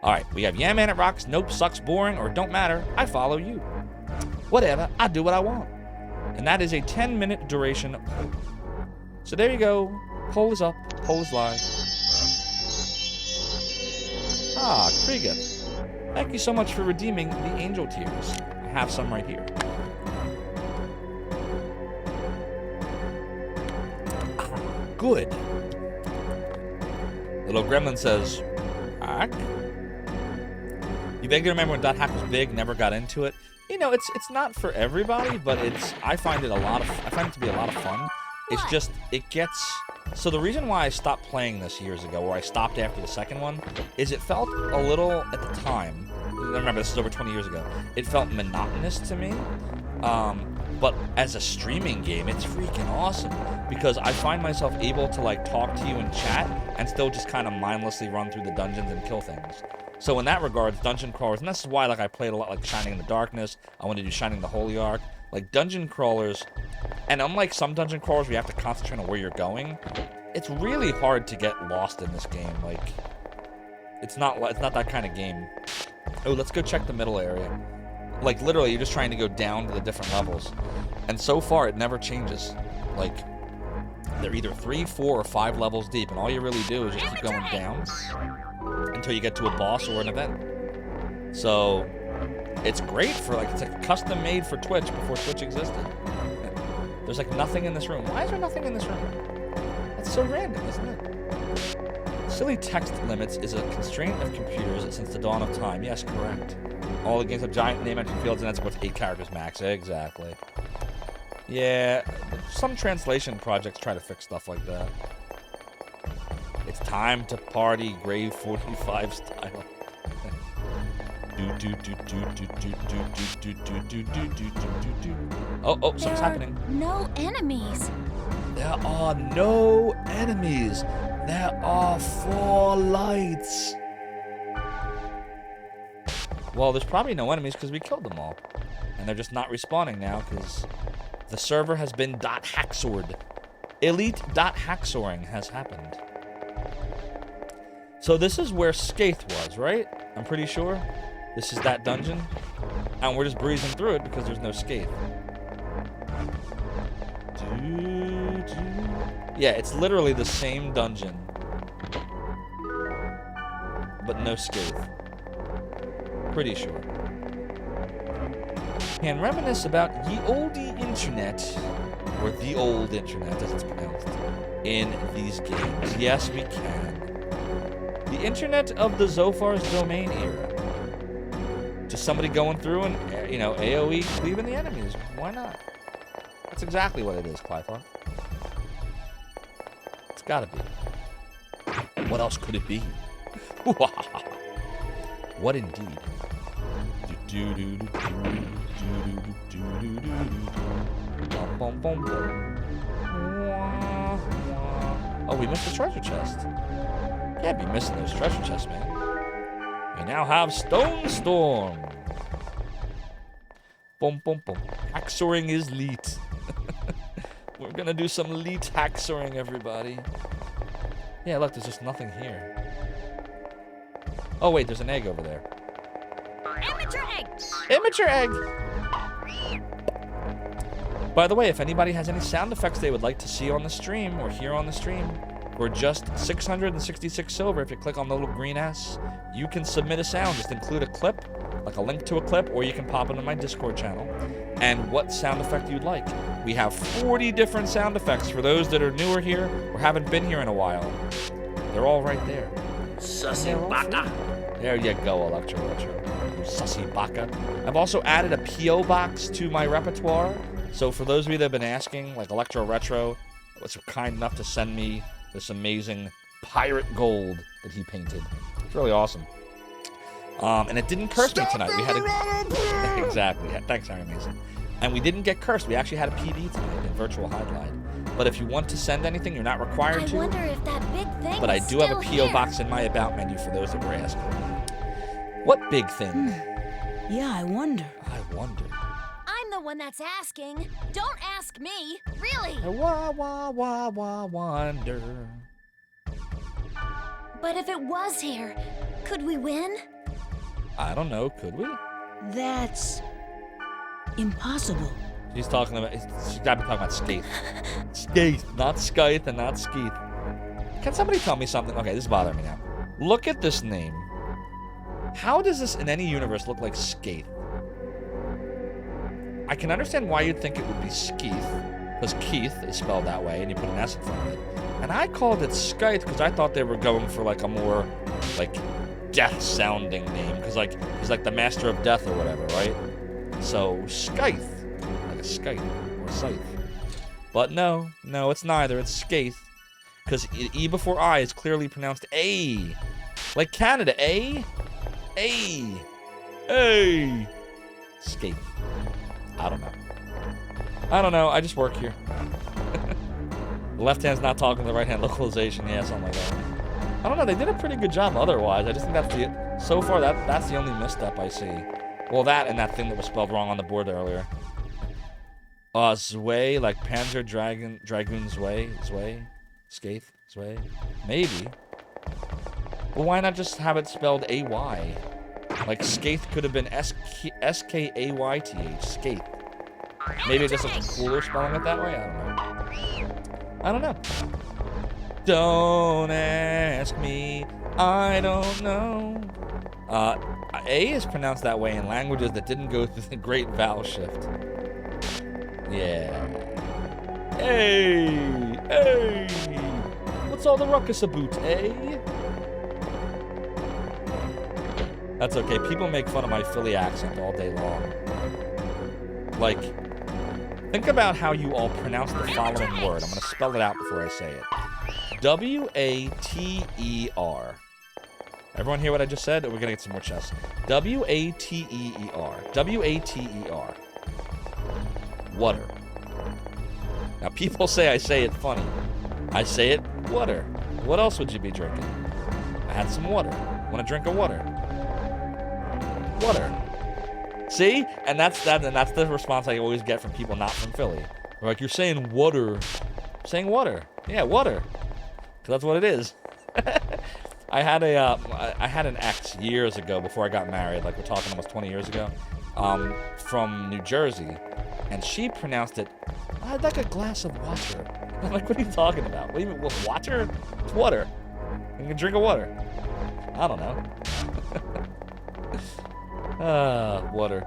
Alright, we have Yeah Man It Rocks, Nope Sucks Boring, or Don't Matter. I follow you. Whatever, I do what I want. And that is a 10-minute duration poll. So there you go. Poll is up. Poll is live. Ah, Krieger. Thank you so much for redeeming the angel tears. I have some right here. Good. Little Gremlin says, hack? You vaguely remember when .hack was big, never got into it. You know, it's not for everybody, but I find it to be a lot of fun. It's just, it gets... So the reason why I stopped playing this years ago, or I stopped after the second one, is it felt a little, at the time, remember this is over 20 years ago, it felt monotonous to me. But as a streaming game, it's freaking awesome, because I find myself able to like talk to you in chat and still just kind of mindlessly run through the dungeons and kill things. So in that regard, dungeon crawlers, and this is why like I played a lot like Shining in the Darkness. I want to do Shining the Holy Ark. Like dungeon crawlers, and unlike some dungeon crawlers where you have to concentrate on where you're going, it's really hard to get lost in this game. Like, it's not that kind of game. Oh, let's go check the middle area. Like literally, you're just trying to go down to the different levels, and so far it never changes. Like, they're either 3, 4, or 5 levels deep, and all you really do is just keep going down until you get to a boss or an event. So it's great for like, it's like custom made for Twitch before Twitch existed. There's like nothing in this room. Why is there nothing in this room? That's so random, isn't it? Silly text limits is a constraint of computers since the dawn of time. Yes, correct. All the games have giant name entry fields and that's what's 8 characters max. Exactly. Yeah, some translation projects try to fix stuff like that. It's time to party, Grave 45 style. Oh, something's happening. No enemies. There are no enemies. There are 4 lights. Well, there's probably no enemies because we killed them all. And they're just not respawning now because the server has been .hacksored. Elite.hacksoring has happened. So this is where Skaith was, right? I'm pretty sure. This is that dungeon. And we're just breezing through it because there's no Skaith. Yeah, it's literally the same dungeon. But no Skaith. Pretty sure. Can reminisce about ye oldie internet, or the old internet as it's pronounced, in these games. Yes, we can. The internet of the Zophar's domain era. Just somebody going through and, you know, AoE cleaving the enemies. Why not? That's exactly what it is, Clythar. It's gotta be. What else could it be? What indeed? Oh, we missed the treasure chest. Can't be missing those treasure chests, man. We now have Stone Storm. Boom, boom, boom. Hacksoring is leet. We're gonna do some leet hacksoring, everybody. Yeah, look, there's just nothing here. Oh, wait, there's an egg over there. Immature egg. Immature egg! By the way, if anybody has any sound effects they would like to see on the stream or hear on the stream, for just 666 silver, if you click on the little green S, you can submit a sound. Just include a clip, like a link to a clip, or you can pop it on my Discord channel, and what sound effect you'd like. We have 40 different sound effects for those that are newer here or haven't been here in a while. They're all right there. Sussy baka. There you go, Electro Retro. You sussy baka. I've also added a P.O. box to my repertoire. So for those of you that have been asking, like Electro Retro was kind enough to send me this amazing pirate gold that he painted. It's really awesome. And it didn't curse me tonight. We had a... Exactly. Thanks, Harry Mason. And we didn't get cursed. We actually had a PD tonight in Virtual Highlight. But if you want to send anything, you're not required to. I wonder if that big thing But I is do have a still P.O. here. box in my About menu for those that were asking. What big thing? Yeah, I wonder. I wonder. I'm the one that's asking. Don't ask me. Really. Wonder. But if it was here, could we win? I don't know. Could we? That's impossible. She's talking about. She's got to be talking about Skaith. Skaith, not Scythe and not Skeith. Can somebody tell me something? Okay, this is bothering me now. Look at this name. How does this in any universe look like Skaith? I can understand why you'd think it would be Skeith, because Keith is spelled that way, and you put an S in front of it. And I called it Scythe because I thought they were going for like a more like death-sounding name, because like he's like the master of death or whatever, right? So Scythe, like a scythe or a scythe. But no, it's neither. It's Skaith, because E before I is clearly pronounced A, like Canada. A. Skaith. I don't know. I just work here. The left hand's not talking to the right hand. Localization, yeah, something like that. I don't know. They did a pretty good job otherwise. I just think that's so far that's the only misstep I see. Well, that and that thing that was spelled wrong on the board earlier. Zwei, like Panzer Dragoon Zwei, Skaith, Zwei, maybe. But why not just have it spelled A-Y? Like Skaith could have been S-K-A-Y-T-H, Skaith. Maybe it just looks cooler spelling it that way? I don't know. Don't ask me, I don't know. A is pronounced that way in languages that didn't go through the great vowel shift. Yeah. Hey! What's all the ruckus about, eh? That's okay. People make fun of my Philly accent all day long. Like, think about how you all pronounce the following word. I'm going to spell it out before I say it. W-A-T-E-R. Everyone hear what I just said? Or we're going to get some more chess. W-A-T-E-E-R. W-A-T-E-R. Water. Now, people say I say it funny. I say it water. What else would you be drinking? I had some water. Want to drink a water? Water. See? And that's the response I always get from people not from Philly. They're like, you're saying water. I'm saying water. Yeah, water. Because that's what it is. I had an ex years ago before I got married, like we're talking almost 20 years ago, from New Jersey, and she pronounced it, I'd like a glass of water. I'm like, what are you talking about? What do you mean, well, water? It's water. You can drink a water. I don't know. Water.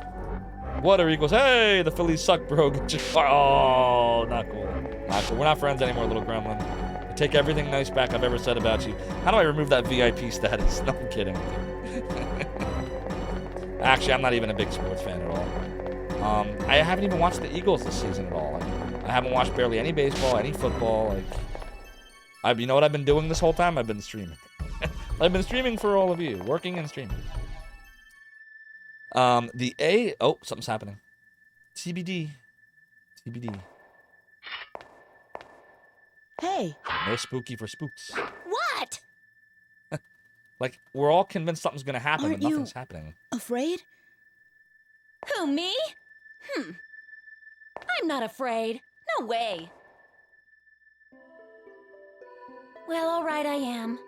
Water equals, hey, the Phillies suck, bro. Get your car. Oh, not cool. Not cool. We're not friends anymore, little gremlin. I take everything nice back I've ever said about you. How do I remove that VIP status? No, I'm kidding. Actually, I'm not even a big sports fan at all. I haven't even watched the Eagles this season at all. Like, I haven't watched barely any baseball, any football. Like, you know what I've been doing this whole time? I've been streaming. I've been streaming for all of you, working and streaming. The A. Oh, something's happening. TBD. Hey. No spooky for spooks. What? Like, we're all convinced something's gonna happen, Aren't but nothing's happening. Afraid? Who, me? I'm not afraid. No way. Well, all right, I am.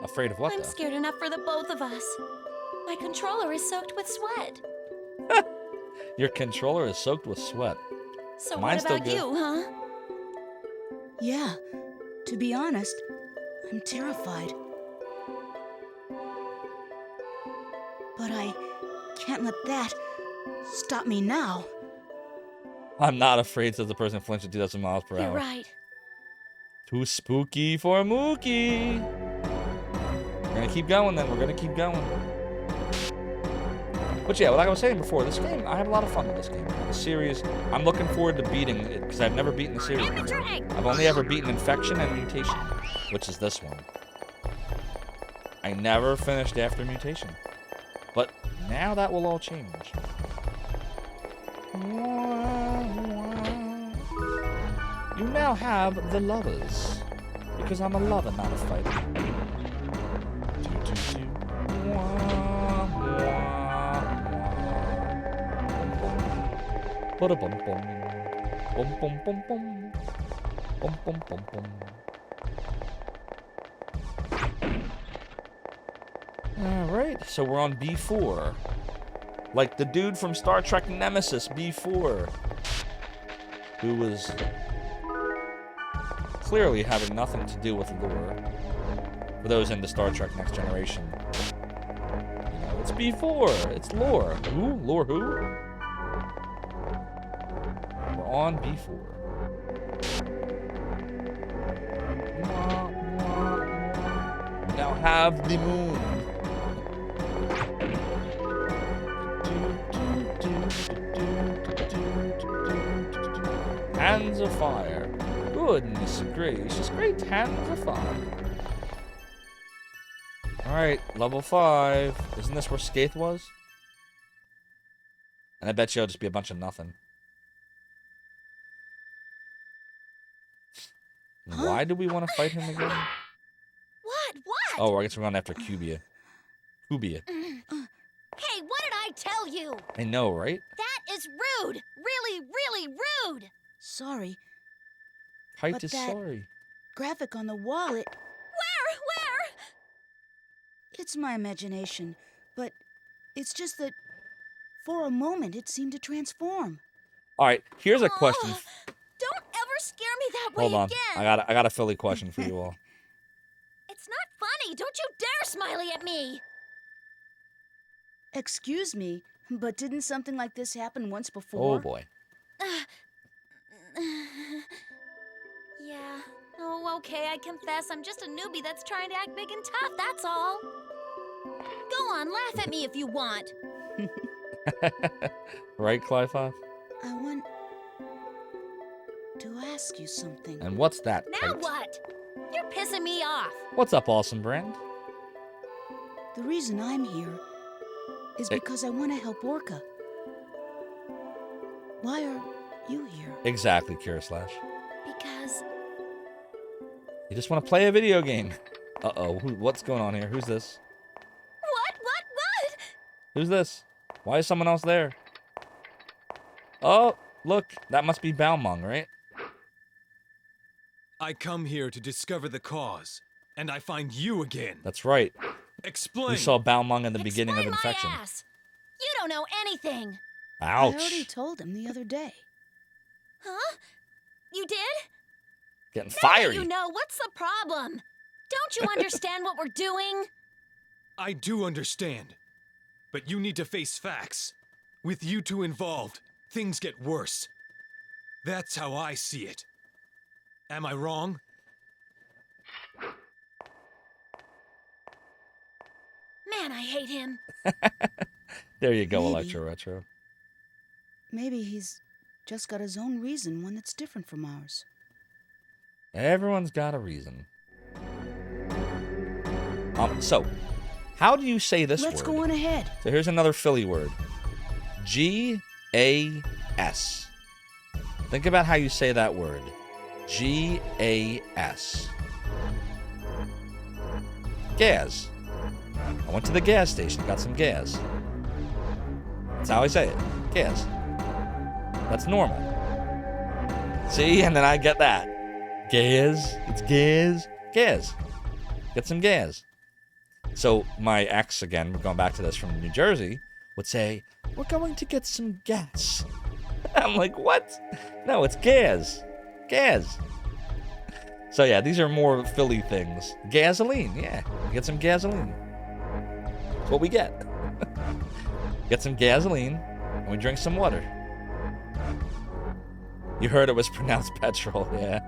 Afraid of what, I'm though? scared enough for the both of us. My controller is soaked with sweat. Your controller is soaked with sweat. So Mine's what still about good. you, huh? Yeah. To be honest, I'm terrified. But I can't let that stop me now. I'm not afraid, says the person flinching 2,000 miles per You're hour. right. Too spooky for Mookie. We're gonna keep going then. We're gonna keep going. But yeah, like I was saying before, this game, I have a lot of fun with this game. The series, I'm looking forward to beating it because I've never beaten the series before. I've only ever beaten Infection and Mutation, which is this one. I never finished after Mutation. But now that will all change. You now have the lovers. Because I'm a lover, not a fighter. Ba-da-bum-bum. Bum-bum-bum-bum. Bum-bum-bum-bum. Alright, so we're on B4. Like the dude from Star Trek Nemesis, B4. who was clearly having nothing to do with lore. For those into Star Trek Next Generation, you know, it's B4, it's lore. Who? Lore who? We're on B4. Now have the moon. Hands of fire. Goodness gracious. Great hands of fire. Alright, level 5. Isn't this where Skaith was? And I bet you it'll just be a bunch of nothing. Why do we want to fight him again? What? Oh, I guess we're going after Cubia. Cubia. Hey, what did I tell you? I know, right? That is rude. Really, really rude. Sorry. Kite But is that- sorry. Graphic on the wall, Where? it's my imagination. But it's just that for a moment it seemed to transform. Alright, here's a question. Don't ever scare me that way Hold on. again. I got a Philly question for you all. It's not funny. Don't you dare smiley at me. Excuse me, but didn't something like this happen once before? Oh boy. Yeah. Oh, okay, I confess. I'm just a newbie that's trying to act big and tough, that's all. Go on, laugh at me if you want. Right, Clive? I want to ask you something. And what's that, Now Kite? what? You're pissing me off. What's up, Awesome Brand? The reason I'm here is Hey. because I want to help Orca. Why are you here? Exactly, Kira Slash. Because You just want to play a video game. Uh-oh, what's going on here? Who's this? what? Who's this? Why is someone else there? Oh, look, that must be Balmung, right? I come here to discover the cause, and I find you again. That's right. Explain. We saw Balmung in the beginning of Explain Infection. my ass. You don't know anything. I already Ouch. told him the other day. Huh? You did? Getting Now that fiery. you know, what's the problem? Don't you understand what we're doing? I do understand, but you need to face facts. With you two involved, things get worse. That's how I see it. Am I wrong? Man, I hate him. There you go, Maybe. Electro Retro. Maybe he's just got his own reason, one that's different from ours. Everyone's got a reason. So, how do you say this Let's word? go on ahead. So here's another Philly word. G-A-S. Think about how you say that word. G-A-S. Gas. I went to the gas station, got some gas. That's how I say it. Gas. That's normal. See? And then I get that. Gas. It's gas. Gas. Get some gas. So my ex, again, we're going back to this from New Jersey, would say, we're going to get some gas. I'm like, what? No, it's gas. Gas. So yeah, these are more Philly things. Gasoline, yeah. Get some gasoline. That's what we get. Get some gasoline, and we drink some water. You heard it was pronounced petrol, yeah.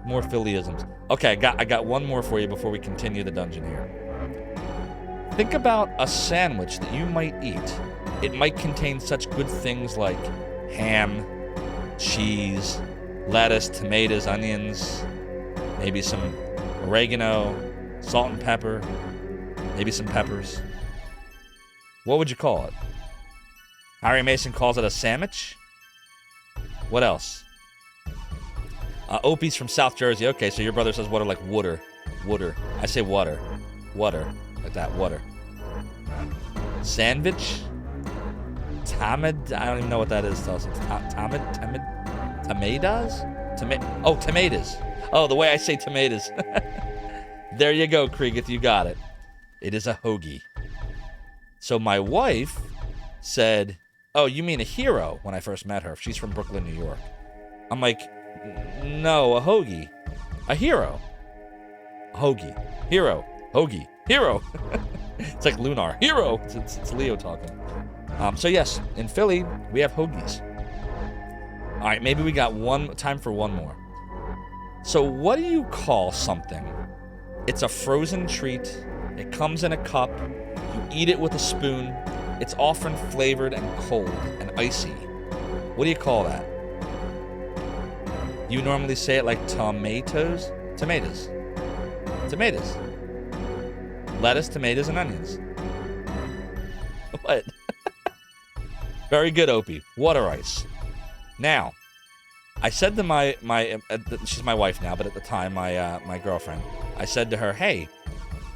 More Phillyisms. Okay, I got one more for you before we continue the dungeon here. Think about a sandwich that you might eat. It might contain such good things like ham, cheese, lettuce, tomatoes, onions, maybe some oregano, salt and pepper, maybe some peppers. What would you call it? Harry Mason calls it a sandwich. What else? Opie's from South Jersey. Okay, so your brother says water like water. Water. I say water. Water. Like that. Water. Sandwich? Tamid? I don't even know what that is. Tell us. Tamid? Tomatoes? Tomatoes. Oh, the way I say tomatoes. There you go, Kriegeth. You got it. It is a hoagie. So my wife said, oh, you mean a hero, when I first met her. She's from Brooklyn, New York. I'm like, no, a hoagie. A hero. Hoagie. Hero. Hoagie. Hero. It's like Lunar. Hero. It's Leo talking. So yes, in Philly, we have hoagies. All right, maybe we got time for one more. So what do you call something? It's a frozen treat. It comes in a cup. You eat it with a spoon. It's often flavored and cold and icy. What do you call that? You normally say it like tomatoes? Tomatoes. Tomatoes. Lettuce, tomatoes, and onions. What? Very good, Opie. Water ice. Now, I said to my she's my wife now, but at the time, my girlfriend, I said to her, hey,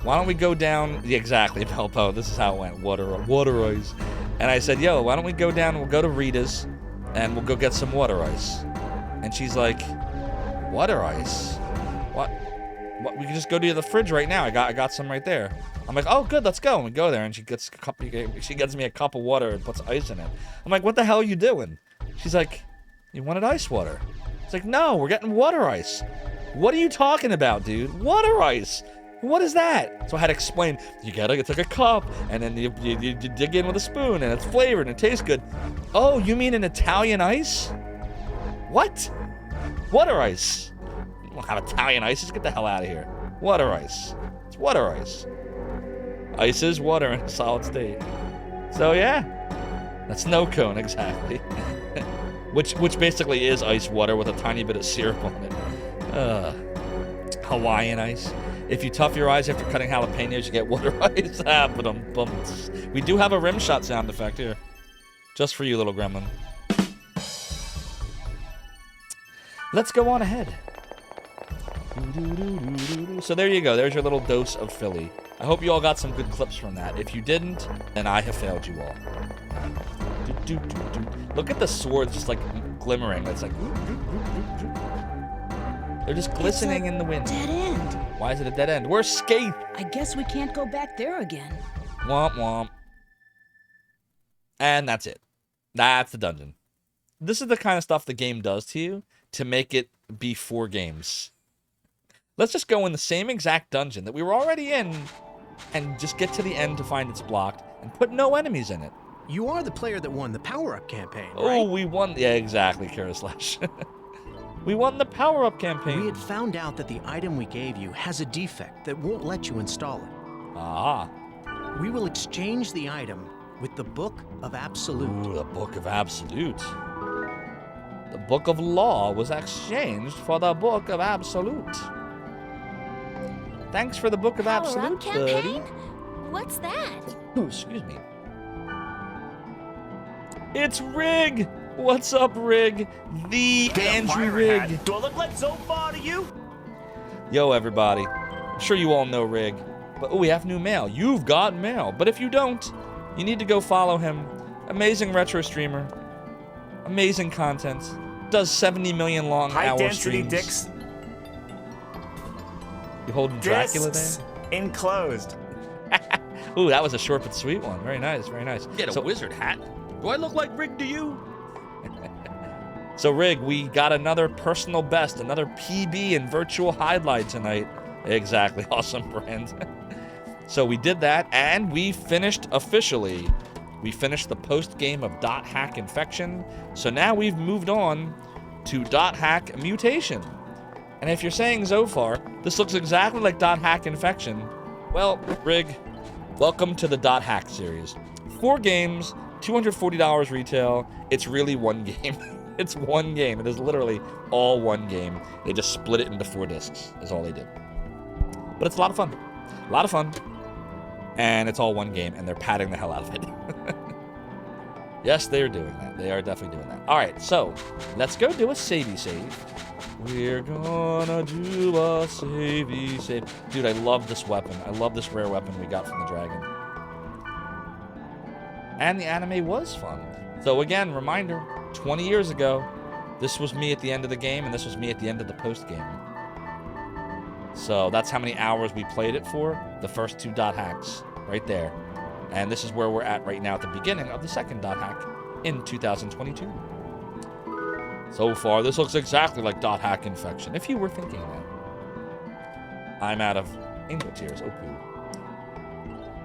why don't we go down, yeah, exactly, Pelpo, this is how it went, water ice. And I said, yo, why don't we go down, we'll go to Rita's, and we'll go get some water ice. And she's like, water ice? What? We can just go to the fridge right now, I got some right there. I'm like, oh, good, let's go. And we go there, and she gets me a cup of water and puts ice in it. I'm like, what the hell are you doing? She's like, you wanted ice water. It's like, no, we're getting water ice. What are you talking about, dude? Water ice. What is that? So I had to explain, it's like a cup, and then you dig in with a spoon, and it's flavored, and it tastes good. Oh, you mean an Italian ice? What? Water ice. You don't have Italian ice, just get the hell out of here. Water ice. It's water ice. Ice is water in a solid state. So yeah, that's snow cone, exactly. which basically is ice water with a tiny bit of syrup on it. Hawaiian ice. If you tough your eyes after cutting jalapenos, you get water ice. We do have a rim shot sound effect here. Just for you, little gremlin. Let's go on ahead. So there you go. There's your little dose of Philly. I hope you all got some good clips from that. If you didn't, then I have failed you all. Look at the swords just like glimmering. It's like... They're just glistening in the wind. Dead end. Why is it a dead end? We're Skate. I guess we can't go back there again. Womp womp. And that's it. That's the dungeon. This is the kind of stuff the game does to you to make it be 4 games. Let's just go in the same exact dungeon that we were already in and just get to the end to find it's blocked and put no enemies in it. You are the player that won the power-up campaign, right? Oh, we won. Yeah, exactly, Karaslash. We won the power-up campaign. We had found out that the item we gave you has a defect that won't let you install it. Ah. We will exchange the item with the Book of Absolute. Ooh, the Book of Absolute. The Book of Law was exchanged for the Book of Absolute. Thanks for the Book of Absolute, campaign? buddy. What's that? Ooh, excuse me. It's Rig! What's up, Rig? The Andrew Rig. Do I look like Zophar to you? Yo, everybody. I'm sure you all know Rig. But we have new mail. You've got mail. But if you don't, you need to go follow him. Amazing retro streamer. Amazing content. Does 70 million long hour High-density streams. dicks. You holding Dracula Discs there? enclosed. Ooh, that was a short but sweet one. Very nice, very nice. Get a wizard hat. Do I look like Rig to you? So, Rig, we got another personal best, another PB in virtual highlight tonight. Exactly. Awesome, brand. So we did that, and we finished officially. We finished the post-game of .hack Infection. So now we've moved on to .hack Mutation. And if you're saying Zophar, this looks exactly like .hack Infection, well, Rig, welcome to the .hack series. 4 games, $240 retail. It's really one game. It's one game. It is literally all one game. They just split it into 4 discs, is all they did. But it's a lot of fun. A lot of fun. And it's all one game, and they're padding the hell out of it. Yes, they are doing that. They are definitely doing that. All right, so let's go do a savey save. We're gonna do a savey save. Dude, I love this weapon. I love this rare weapon we got from the dragon. And the anime was fun. So again, reminder, 20 years ago, this was me at the end of the game, and this was me at the end of the post-game. So that's how many hours we played it for. The first 2 hacks, right there. And this is where we're at right now at the beginning of the second hack in 2022. Zophar, this looks exactly like dot hack infection, if you were thinking that. I'm out of angel tears, Oku.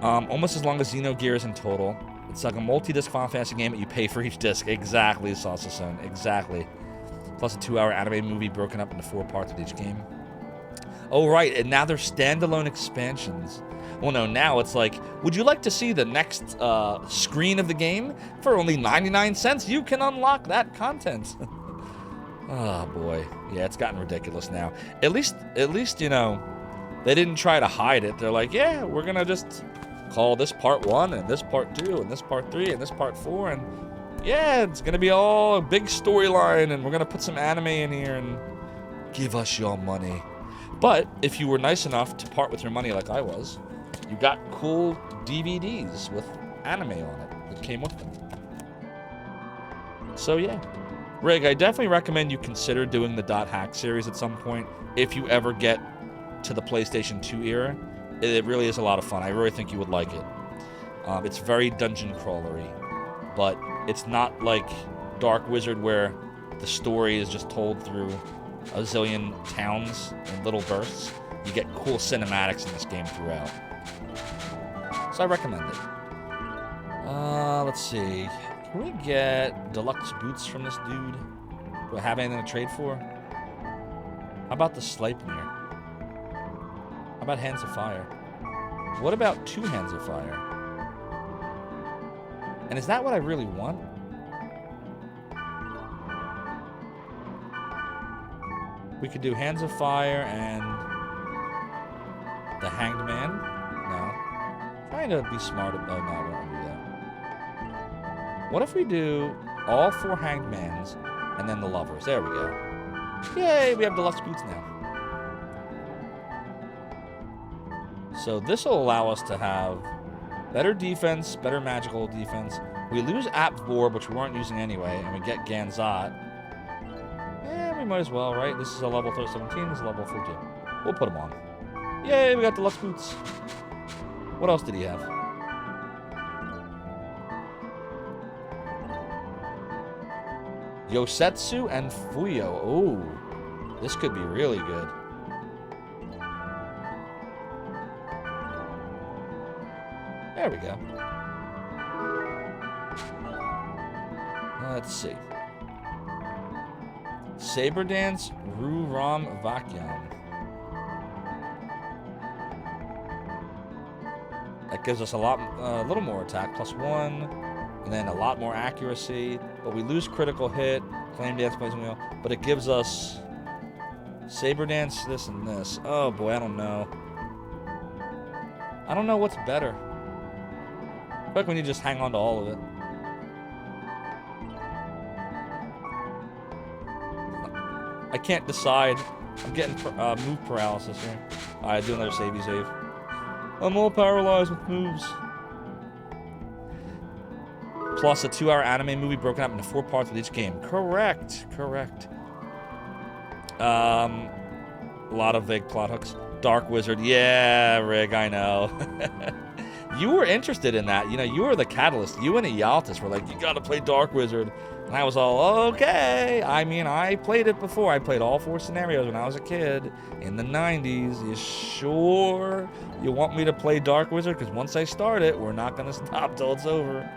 Almost as long as Xenogears in total. It's like a multi-disc Final Fantasy game, but you pay for each disc. Exactly, Sauce-a-Son, exactly. Plus a 2-hour anime movie broken up into 4 parts with each game. Oh, right, and now they're standalone expansions. Well, no, now it's like, would you like to see the next screen of the game? For only 99 cents, you can unlock that content. Oh, boy. Yeah, it's gotten ridiculous now. At least, you know, they didn't try to hide it. They're like, yeah, we're going to just call this part 1, and this part 2, and this part 3, and this part 4, and yeah, it's going to be all a big storyline, and we're going to put some anime in here, and give us your money. But if you were nice enough to part with your money like I was, you got cool DVDs with anime on it that came with them. So yeah. Rig, I definitely recommend you consider doing the Dot Hack series at some point if you ever get to the PlayStation 2 era. It really is a lot of fun. I really think you would like it. It's very dungeon crawlery, but it's not like Dark Wizard where the story is just told through a zillion towns in little bursts. You get cool cinematics in this game throughout. So I recommend it. Let's see. Can we get deluxe boots from this dude? Do I have anything to trade for? How about the Sleipnir? How about Hands of Fire? What about 2 Hands of Fire? And is that what I really want? We could do Hands of Fire and the Hanged Man. No. Trying to be smart. Oh, no, we don't want to do that. What if we do all 4 Hanged Mans and then the Lovers? There we go. Yay, we have deluxe boots now. So this will allow us to have better defense, better magical defense. We lose Apvor, which we weren't using anyway, and we get Ganzat. We might as well, right? This is a level 17, this is a level 14. We'll put them on. Yay, we got deluxe boots. What else did he have? Yosetsu and Fuyo. Oh, this could be really good. There we go. Let's see. Saber Dance, Ruram Vakyam. That gives us a little more attack, +1, and then a lot more accuracy. But we lose critical hit, Flame Dance, Poison Wheel. But it gives us Saber Dance, this and this. Oh boy, I don't know. I don't know what's better. I feel like we need to just hang on to all of it. I can't decide. I'm getting move paralysis here. Alright, do another savey save. I'm all paralyzed with moves. Plus a 2-hour anime movie broken up into 4 parts with each game. Correct. A lot of vague plot hooks. Dark Wizard. Yeah, Rig, I know. You were interested in that. You know, you were the catalyst. You and Ialtis were like, you gotta play Dark Wizard. And I was all, okay. I mean, I played it before. I played all 4 scenarios when I was a kid in the 90s. You sure you want me to play Dark Wizard? Because once I start it, we're not going to stop till it's over.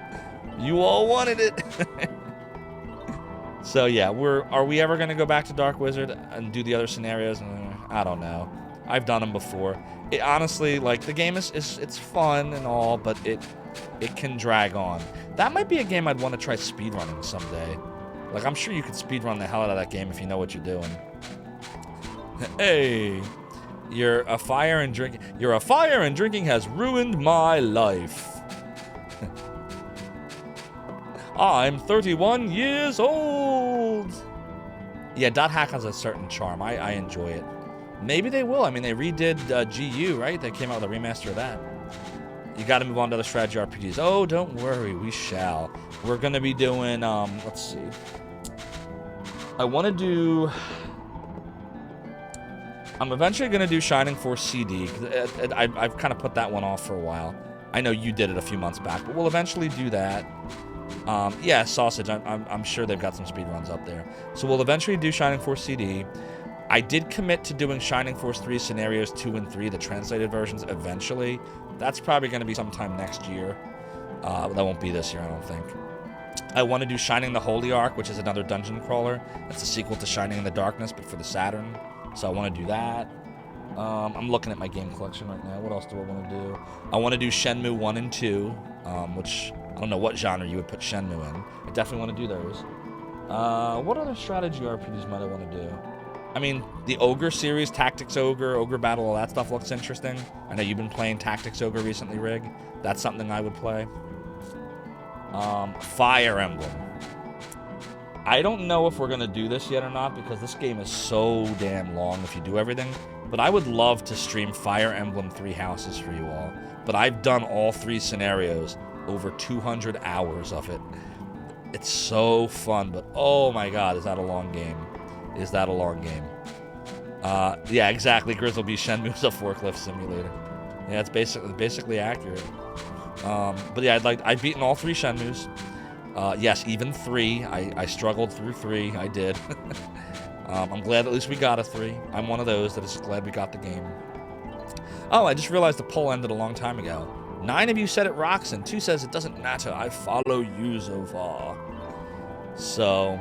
You all wanted it. So, yeah, are we ever going to go back to Dark Wizard and do the other scenarios? I don't know. I've done them before. It, honestly, like, the game it's fun and all, but it can drag on. That might be a game I'd want to try speedrunning someday. Like, I'm sure you could speedrun the hell out of that game if you know what you're doing. Hey, you're a fire and drinking has ruined my life. I'm 31 years old. Yeah, Dot Hack has a certain charm. I enjoy it. Maybe they will. I mean, they redid GU, right? They came out with a remaster of that. You got to move on to other strategy RPGs. Oh, don't worry, we shall. We're gonna be doing. Let's see. I want to do. I'm eventually gonna do Shining Force CD. I've kind of put that one off for a while. I know you did it a few months back, but we'll eventually do that. Yeah, Sausage. I'm sure they've got some speedruns up there. So we'll eventually do Shining Force CD. I did commit to doing Shining Force 3 Scenarios 2 and 3, the translated versions, eventually. That's probably going to be sometime next year. That won't be this year, I don't think. I want to do Shining the Holy Ark, which is another dungeon crawler. That's a sequel to Shining in the Darkness, but for the Saturn. So I want to do that. I'm looking at my game collection right now. What else do I want to do? I want to do Shenmue 1 and 2, which I don't know what genre you would put Shenmue in. I definitely want to do those. What other strategy RPGs might I want to do? I mean, the Ogre series, Tactics Ogre, Ogre Battle, all that stuff looks interesting. I know you've been playing Tactics Ogre recently, Rig. That's something I would play. Fire Emblem. I don't know if we're going to do this yet or not because this game is so damn long if you do everything. But I would love to stream Fire Emblem 3 Houses for you all. But I've done all 3 scenarios, over 200 hours of it. It's so fun, but oh my god, is that a long game. Is that a long game? Yeah, exactly. Grizzleby Shenmue's a forklift simulator. Yeah, it's basically accurate. But yeah, I've beaten all 3 Shenmues. Yes, even 3. I struggled through 3. I did. I'm glad at least we got a 3. I'm one of those that is glad we got the game. Oh, I just realized the poll ended a long time ago. 9 of you said it rocks, and 2 says it doesn't matter. I follow you, Zophar. So,